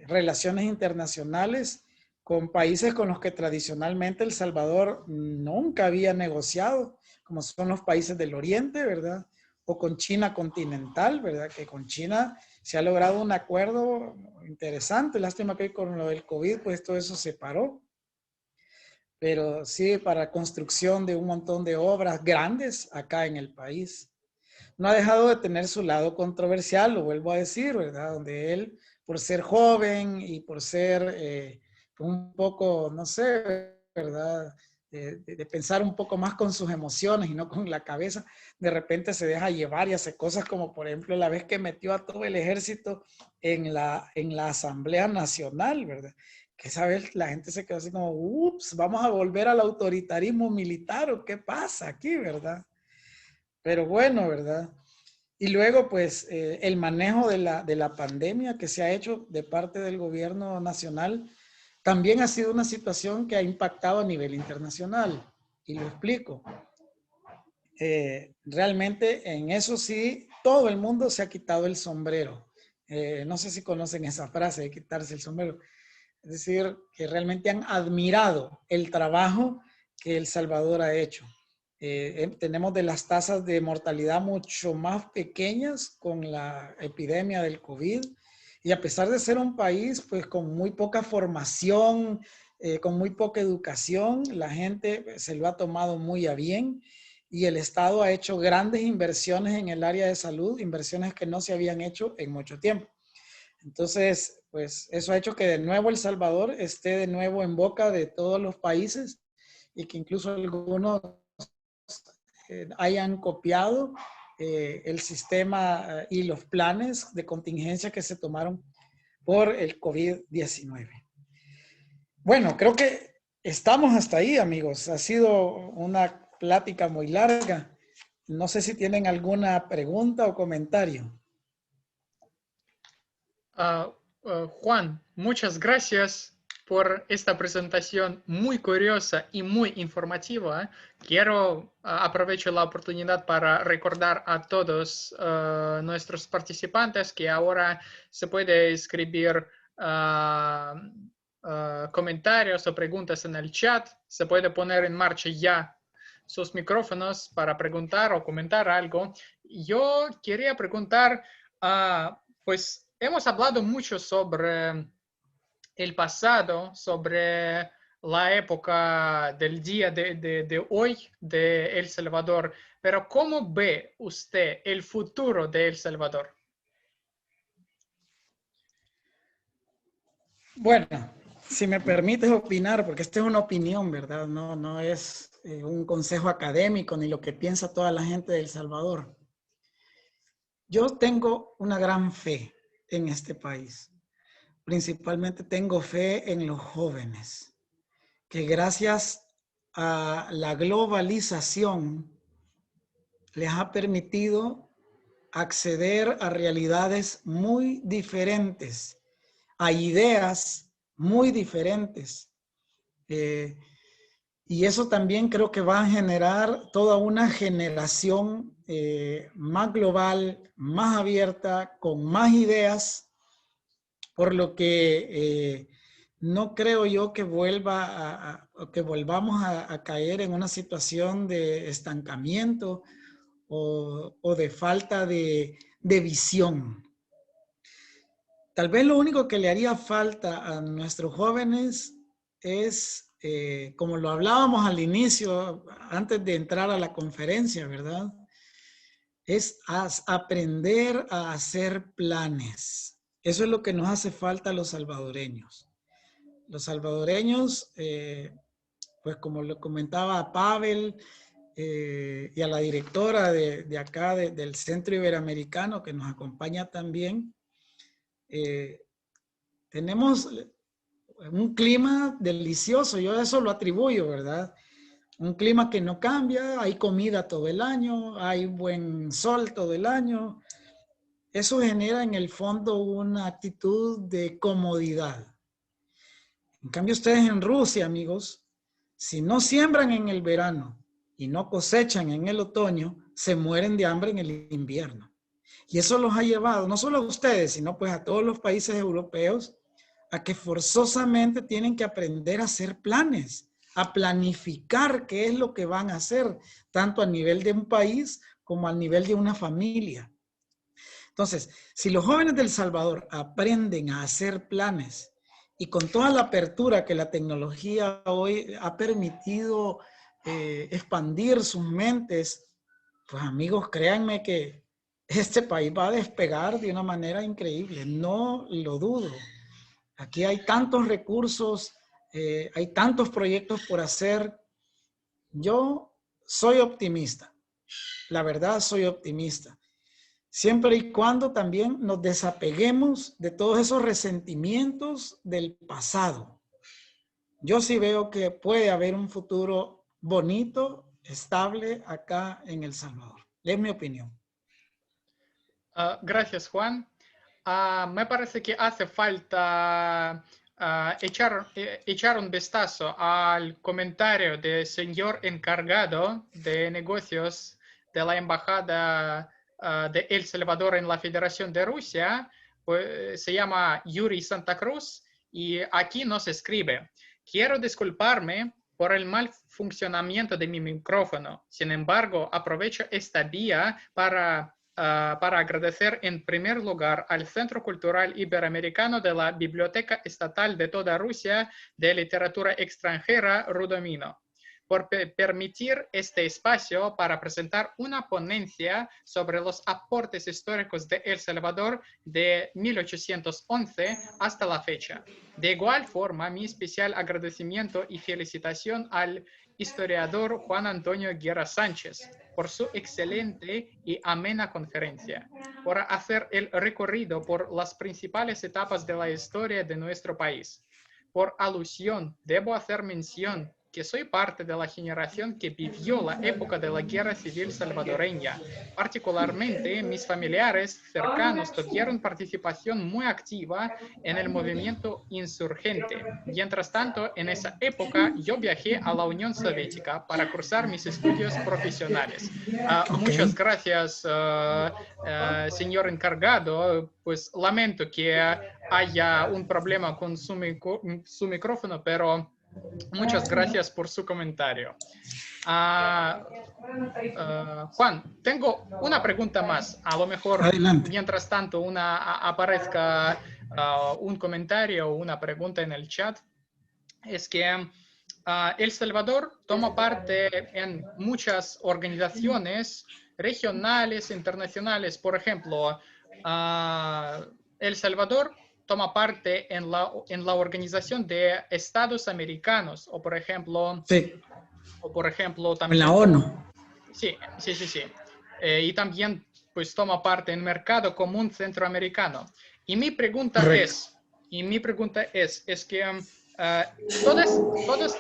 relaciones internacionales con países con los que tradicionalmente El Salvador nunca había negociado, como son los países del Oriente, ¿verdad? O con China continental, ¿verdad? Que con China se ha logrado un acuerdo interesante. Lástima que con lo del COVID, pues todo eso se paró. Pero sí, para construcción de un montón de obras grandes acá en el país. No ha dejado de tener su lado controversial, lo vuelvo a decir, ¿verdad? Donde él, por ser joven y por ser un poco, no sé, ¿verdad? De pensar un poco más con sus emociones y no con la cabeza, de repente se deja llevar y hace cosas como, por ejemplo, la vez que metió a todo el ejército en la Asamblea Nacional, ¿verdad? Que esa vez la gente se quedó así como, ups, vamos a volver al autoritarismo militar o qué pasa aquí, ¿verdad? Pero bueno, ¿verdad? Y luego, pues, el manejo de la pandemia que se ha hecho de parte del gobierno nacional también ha sido una situación que ha impactado a nivel internacional. Y lo explico. Realmente en eso sí, todo el mundo se ha quitado el sombrero. No sé si conocen esa frase de quitarse el sombrero. Es decir, que realmente han admirado el trabajo que El Salvador ha hecho. Tenemos de las tasas de mortalidad mucho más pequeñas con la epidemia del COVID y a pesar de ser un país pues con muy poca formación, con muy poca educación, la gente se lo ha tomado muy a bien y el Estado ha hecho grandes inversiones en el área de salud, inversiones que no se habían hecho en mucho tiempo. Entonces, pues eso ha hecho que de nuevo El Salvador esté de nuevo en boca de todos los países y que incluso algunos hayan copiado el sistema y los planes de contingencia que se tomaron por el COVID-19. Bueno, creo que estamos hasta ahí, amigos. Ha sido una plática muy larga. No sé si tienen alguna pregunta o comentario. Juan, muchas gracias por esta presentación muy curiosa y muy informativa. Quiero aprovechar la oportunidad para recordar a todos nuestros participantes que ahora se puede escribir comentarios o preguntas en el chat. Se puede poner en marcha ya sus micrófonos para preguntar o comentar algo. Yo quería preguntar, pues hemos hablado mucho sobre el pasado, sobre la época del día de hoy de El Salvador, pero ¿cómo ve usted el futuro de El Salvador? Bueno, si me permites opinar, porque esta es una opinión, ¿verdad? No es un consejo académico ni lo que piensa toda la gente de El Salvador. Yo tengo una gran fe en este país. Principalmente tengo fe en los jóvenes, que gracias a la globalización les ha permitido acceder a realidades muy diferentes, a ideas muy diferentes. Y eso también creo que va a generar toda una generación más global, más abierta, con más ideas, por lo que no creo yo que que volvamos a caer en una situación de estancamiento o de falta de visión. Tal vez lo único que le haría falta a nuestros jóvenes es, como lo hablábamos al inicio, antes de entrar a la conferencia, ¿verdad? Es aprender a hacer planes. Eso es lo que nos hace falta a los salvadoreños. Los salvadoreños, pues como lo comentaba a Pavel y a la directora de acá, del Centro Iberoamericano, que nos acompaña también, tenemos un clima delicioso. Yo eso lo atribuyo, ¿verdad? Un clima que no cambia, hay comida todo el año, hay buen sol todo el año. Eso genera en el fondo una actitud de comodidad. En cambio, ustedes en Rusia, amigos, si no siembran en el verano y no cosechan en el otoño, se mueren de hambre en el invierno. Y eso los ha llevado, no solo a ustedes, sino pues a todos los países europeos, a que forzosamente tienen que aprender a hacer planes, a planificar qué es lo que van a hacer, tanto a nivel de un país como a nivel de una familia. Entonces, si los jóvenes del Salvador aprenden a hacer planes y con toda la apertura que la tecnología hoy ha permitido expandir sus mentes, pues amigos, créanme que este país va a despegar de una manera increíble, no lo dudo. Aquí hay tantos recursos, hay tantos proyectos por hacer. Yo soy optimista, la verdad soy optimista. Siempre y cuando también nos desapeguemos de todos esos resentimientos del pasado. Yo sí veo que puede haber un futuro bonito, estable acá en El Salvador. Es mi opinión. Gracias, Juan. Me parece que hace falta echar un vistazo al comentario del señor encargado de negocios de la Embajada de El Salvador en la Federación de Rusia. Pues, se llama Yuri Santa Cruz y aquí nos escribe: quiero disculparme por el mal funcionamiento de mi micrófono. Sin embargo, aprovecho esta vía para agradecer en primer lugar al Centro Cultural Iberoamericano de la Biblioteca Estatal de toda Rusia de Literatura Extranjera, Rudomino, por permitir este espacio para presentar una ponencia sobre los aportes históricos de El Salvador de 1811 hasta la fecha. De igual forma, mi especial agradecimiento y felicitación al historiador Juan Antonio Guerra Sánchez por su excelente y amena conferencia, por hacer el recorrido por las principales etapas de la historia de nuestro país. Por alusión, debo hacer mención que soy parte de la generación que vivió la época de la Guerra Civil Salvadoreña. Particularmente, mis familiares cercanos tuvieron participación muy activa en el movimiento insurgente. Mientras tanto, en esa época, yo viajé a la Unión Soviética para cursar mis estudios profesionales. Muchas gracias, señor encargado. Pues lamento que haya un problema con su micrófono, pero muchas gracias por su comentario. Juan, tengo una pregunta más. A lo mejor, adelante. mientras tanto, aparezca un comentario o una pregunta en el chat. Es que El Salvador toma parte en muchas organizaciones regionales, internacionales. Por ejemplo, El Salvador toma parte en la Organización de Estados Americanos, o por ejemplo, Sí. También en la ONU. Sí. Y también pues toma parte en Mercado Común Centroamericano. Y mi pregunta es que todas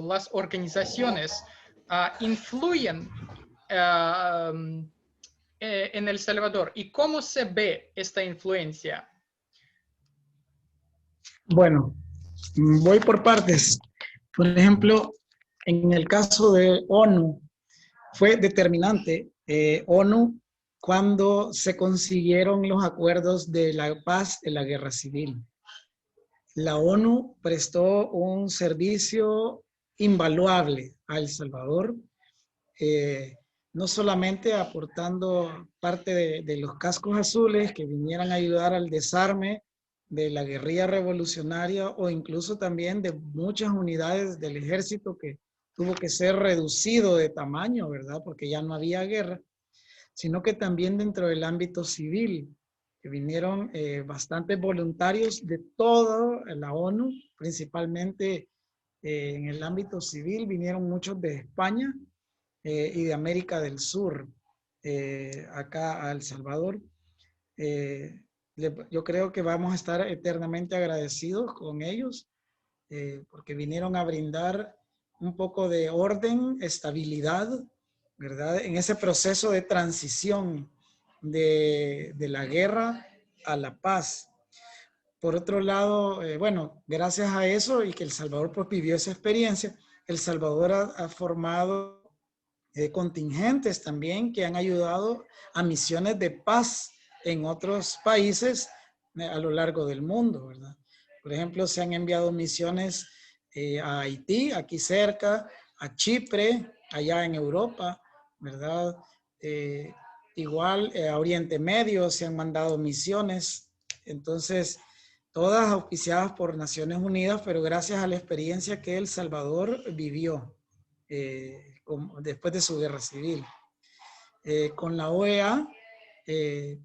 las organizaciones influyen en El Salvador. ¿Y cómo se ve esta influencia? Bueno, voy por partes. Por ejemplo, en el caso de ONU, fue determinante ONU cuando se consiguieron los acuerdos de la paz en la guerra civil. La ONU prestó un servicio invaluable a El Salvador, no solamente aportando parte de los cascos azules que vinieran a ayudar al desarme de la guerrilla revolucionaria o incluso también de muchas unidades del ejército que tuvo que ser reducido de tamaño, ¿verdad? Porque ya no había guerra, sino que también dentro del ámbito civil, que vinieron bastantes voluntarios de toda la ONU, principalmente en el ámbito civil, vinieron muchos de España y de América del Sur, acá a El Salvador. Yo creo que vamos a estar eternamente agradecidos con ellos, porque vinieron a brindar un poco de orden, estabilidad, ¿verdad? En ese proceso de transición de la guerra a la paz. Por otro lado, bueno, gracias a eso y que El Salvador pues vivió esa experiencia, El Salvador ha formado contingentes también que han ayudado a misiones de paz en otros países a lo largo del mundo, ¿verdad? Por ejemplo, se han enviado misiones a Haití, aquí cerca, a Chipre, allá en Europa, ¿verdad? Igual a Oriente Medio se han mandado misiones. Entonces, todas auspiciadas por Naciones Unidas, pero gracias a la experiencia que El Salvador vivió después de su guerra civil. Con la OEA,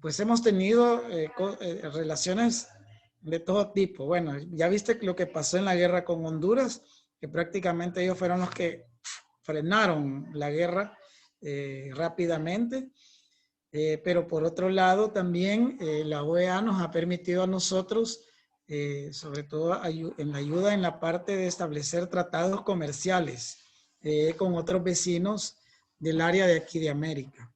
pues hemos tenido relaciones de todo tipo. Bueno, ya viste lo que pasó en la guerra con Honduras, que prácticamente ellos fueron los que frenaron la guerra rápidamente. Pero por otro lado, también la OEA nos ha permitido a nosotros, sobre todo en la ayuda en la parte de establecer tratados comerciales con otros vecinos del área de aquí de América.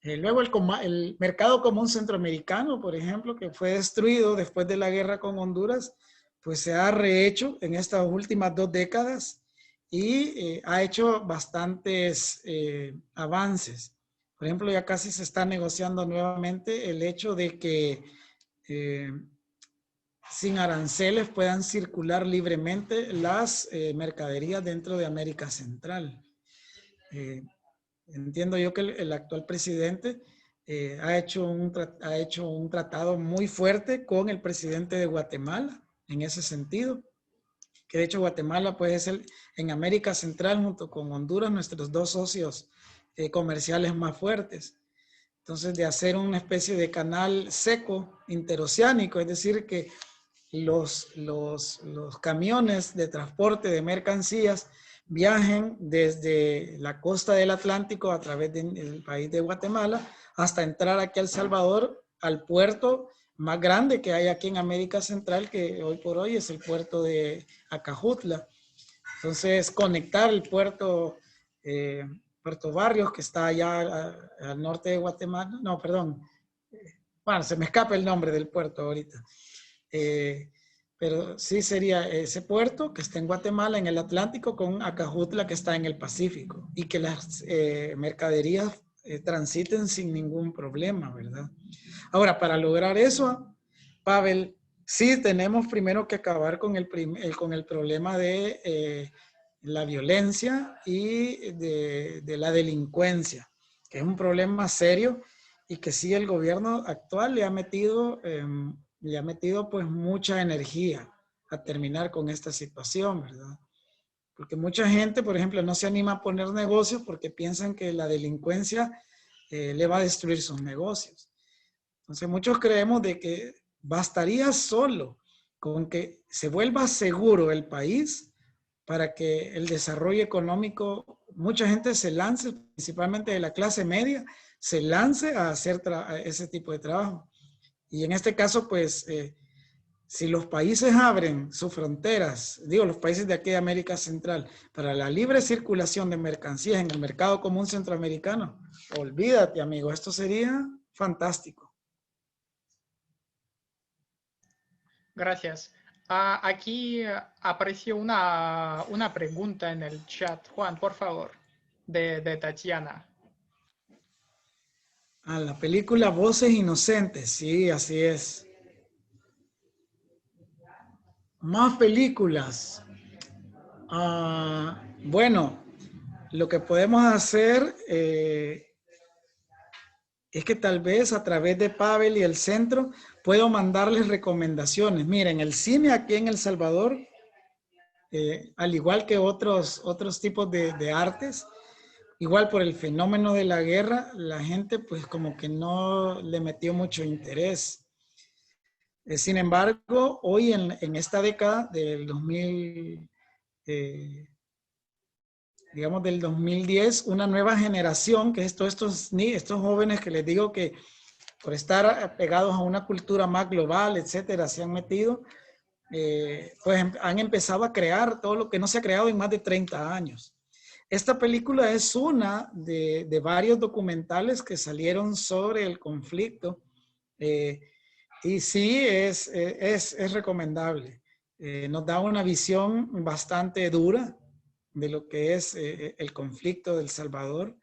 Luego el Mercado Común Centroamericano, por ejemplo, que fue destruido después de la guerra con Honduras, pues se ha rehecho en estas últimas 2 décadas y ha hecho bastantes avances. Por ejemplo, ya casi se está negociando nuevamente el hecho de que sin aranceles puedan circular libremente las mercaderías dentro de América Central. Entiendo yo que el actual presidente ha hecho un tratado muy fuerte con el presidente de Guatemala en ese sentido. que de hecho Guatemala pues es en América Central junto con Honduras nuestros dos socios comerciales más fuertes. Entonces de hacer una especie de canal seco interoceánico, es decir que los camiones de transporte de mercancías viajen desde la costa del Atlántico a través del país de Guatemala hasta entrar aquí a El Salvador, al puerto más grande que hay aquí en América Central, que hoy por hoy es el puerto de Acajutla. Entonces, conectar el puerto, Puerto Barrios, que está allá al norte de Guatemala, no, perdón, bueno, se me escapa el nombre del puerto ahorita. Pero sí sería ese puerto que está en Guatemala, en el Atlántico, con Acajutla, que está en el Pacífico, y que las mercaderías transiten sin ningún problema, ¿verdad? Ahora, para lograr eso, Pavel, sí tenemos primero que acabar con el problema de la violencia y de la delincuencia, que es un problema serio y que sí el gobierno actual le ha metido pues mucha energía a terminar con esta situación, ¿verdad? Porque mucha gente, por ejemplo, no se anima a poner negocios porque piensan que la delincuencia le va a destruir sus negocios. Entonces muchos creemos de que bastaría solo con que se vuelva seguro el país para que el desarrollo económico, mucha gente se lance, principalmente de la clase media, se lance a hacer ese tipo de trabajo. Y en este caso, pues, si los países abren sus fronteras, digo, los países de aquí de América Central, para la libre circulación de mercancías en el mercado común centroamericano, olvídate, amigo, esto sería fantástico. Gracias. Aquí apareció una pregunta en el chat. Juan, por favor, de Tatiana. La película Voces Inocentes, sí, así es. Más películas. Bueno, lo que podemos hacer es que tal vez a través de Pavel y el centro puedo mandarles recomendaciones. Miren, el cine aquí en El Salvador, al igual que otros tipos de artes, igual por el fenómeno de la guerra, la gente pues como que no le metió mucho interés. Sin embargo, hoy en esta década del 2000, digamos del 2010, una nueva generación, que es todos estos jóvenes que les digo que por estar pegados a una cultura más global, etcétera, se han metido, pues han empezado a crear todo lo que no se ha creado en más de 30 años. Esta película es una de varios documentales que salieron sobre el conflicto y sí es recomendable. Nos da una visión bastante dura de lo que es el conflicto del Salvador.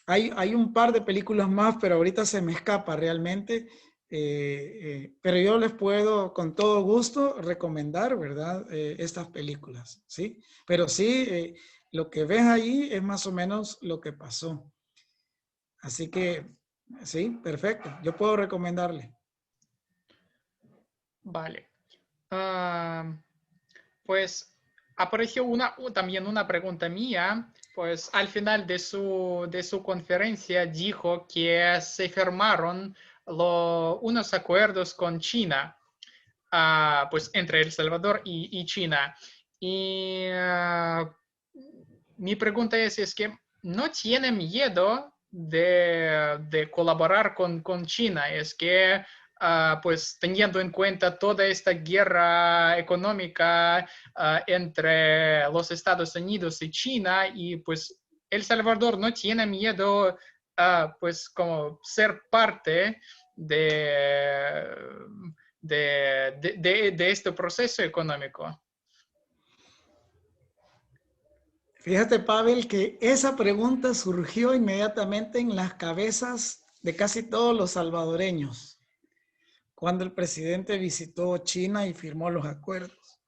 Hay un par de películas más, pero ahorita se me escapa realmente. Pero yo les puedo con todo gusto recomendar, ¿verdad? Estas películas, ¿sí? Pero sí, lo que ves ahí es más o menos lo que pasó. Así que, sí, perfecto. Yo puedo recomendarle. Vale. Pues apareció también una pregunta mía. Pues al final de su conferencia dijo que se firmaron unos acuerdos con China, pues entre El Salvador y China. Y mi pregunta es que no tiene miedo de colaborar con China. Es que, pues teniendo en cuenta toda esta guerra económica entre los Estados Unidos y China, y pues El Salvador no tiene miedo, pues como ser parte de este proceso económico. Fíjate, Pavel, que esa pregunta surgió inmediatamente en las cabezas de casi todos los salvadoreños cuando el presidente visitó China y firmó los acuerdos.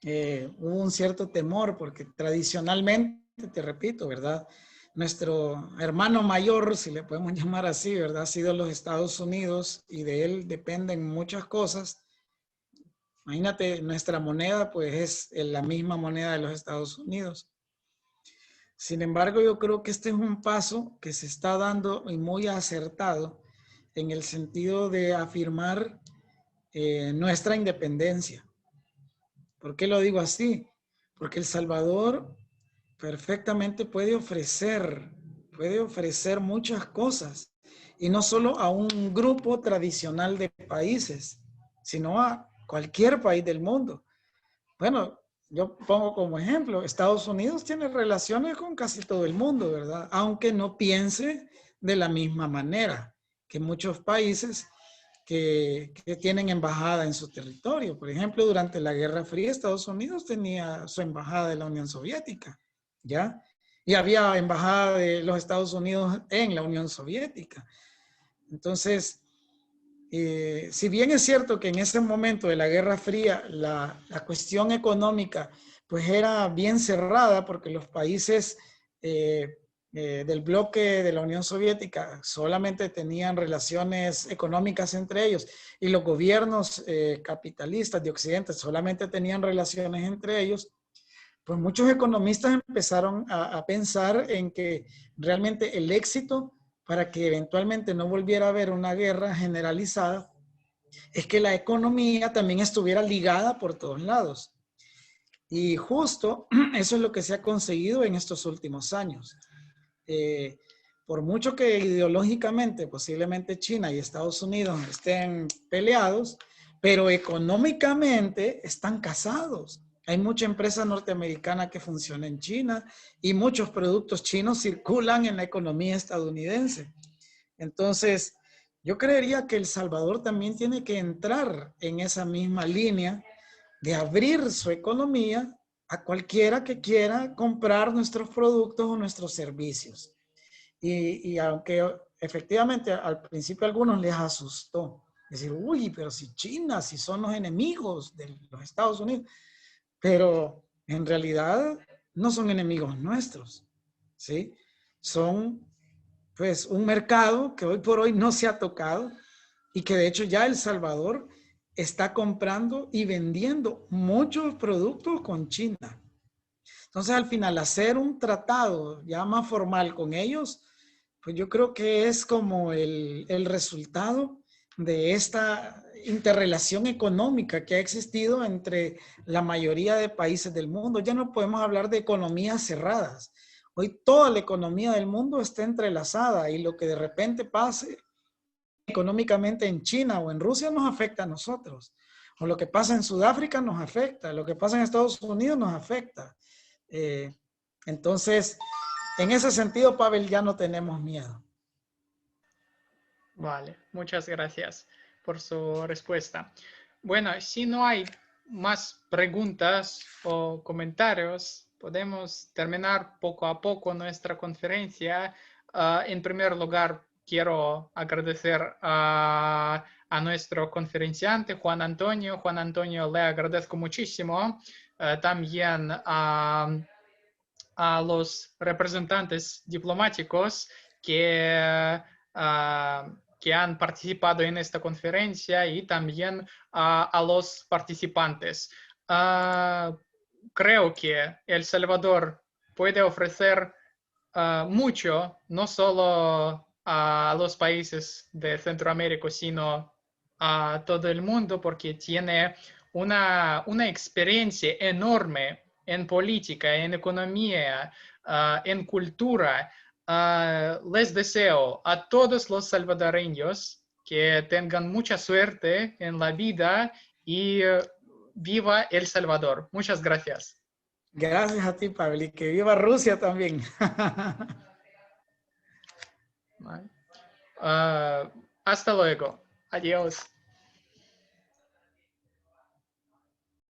Hubo un cierto temor porque tradicionalmente, te repito, ¿verdad? Nuestro hermano mayor, si le podemos llamar así, ¿verdad? Ha sido los Estados Unidos y de él dependen muchas cosas. Imagínate, nuestra moneda pues es la misma moneda de los Estados Unidos. Sin embargo, yo creo que este es un paso que se está dando y muy acertado en el sentido de afirmar nuestra independencia. ¿Por qué lo digo así? Porque El Salvador perfectamente puede ofrecer muchas cosas, y no solo a un grupo tradicional de países, sino a cualquier país del mundo. Bueno, yo pongo como ejemplo, Estados Unidos tiene relaciones con casi todo el mundo, ¿verdad? Aunque no piense de la misma manera que muchos países que tienen embajada en su territorio. Por ejemplo, durante la Guerra Fría, Estados Unidos tenía su embajada de la Unión Soviética, ¿ya? Y había embajada de los Estados Unidos en la Unión Soviética. Entonces, si bien es cierto que en ese momento de la Guerra Fría la cuestión económica pues era bien cerrada, porque los países del bloque de la Unión Soviética solamente tenían relaciones económicas entre ellos, y los gobiernos capitalistas de Occidente solamente tenían relaciones entre ellos, pues muchos economistas empezaron a pensar en que realmente el éxito para que eventualmente no volviera a haber una guerra generalizada es que la economía también estuviera ligada por todos lados. Y justo eso es lo que se ha conseguido en estos últimos años. Por mucho que ideológicamente posiblemente China y Estados Unidos estén peleados, pero económicamente están casados. Hay mucha empresa norteamericana que funciona en China, y muchos productos chinos circulan en la economía estadounidense. Entonces, yo creería que El Salvador también tiene que entrar en esa misma línea de abrir su economía a cualquiera que quiera comprar nuestros productos o nuestros servicios. Y aunque efectivamente al principio a algunos les asustó decir, uy, pero si China, si son los enemigos de los Estados Unidos, pero en realidad no son enemigos nuestros, ¿sí? Son pues un mercado que hoy por hoy no se ha tocado, y que de hecho ya El Salvador está comprando y vendiendo muchos productos con China. Entonces, al final, hacer un tratado ya más formal con ellos, pues yo creo que es como el resultado de esta interrelación económica que ha existido entre la mayoría de países del mundo. Ya no podemos hablar de economías cerradas. Hoy toda la economía del mundo está entrelazada, y lo que de repente pase económicamente en China o en Rusia nos afecta a nosotros. O lo que pasa en Sudáfrica nos afecta, lo que pasa en Estados Unidos nos afecta. Eh, entonces, en ese sentido, Pavel, ya no tenemos miedo. Vale, muchas gracias por su respuesta. Bueno, si no hay más preguntas o comentarios, podemos terminar poco a poco nuestra conferencia. En primer lugar, quiero agradecer a nuestro conferenciante, Juan Antonio. Juan Antonio, le agradezco muchísimo. También a los representantes diplomáticos que han participado en esta conferencia, y también a los participantes. Creo que El Salvador puede ofrecer mucho, no solo a los países de Centroamérica, sino a todo el mundo, porque tiene una experiencia enorme en política, en economía, en cultura. Les deseo a todos los salvadoreños que tengan mucha suerte en la vida, y viva El Salvador. Muchas gracias. Gracias a ti, Pavel, y que viva Rusia también. Hasta luego. Adiós.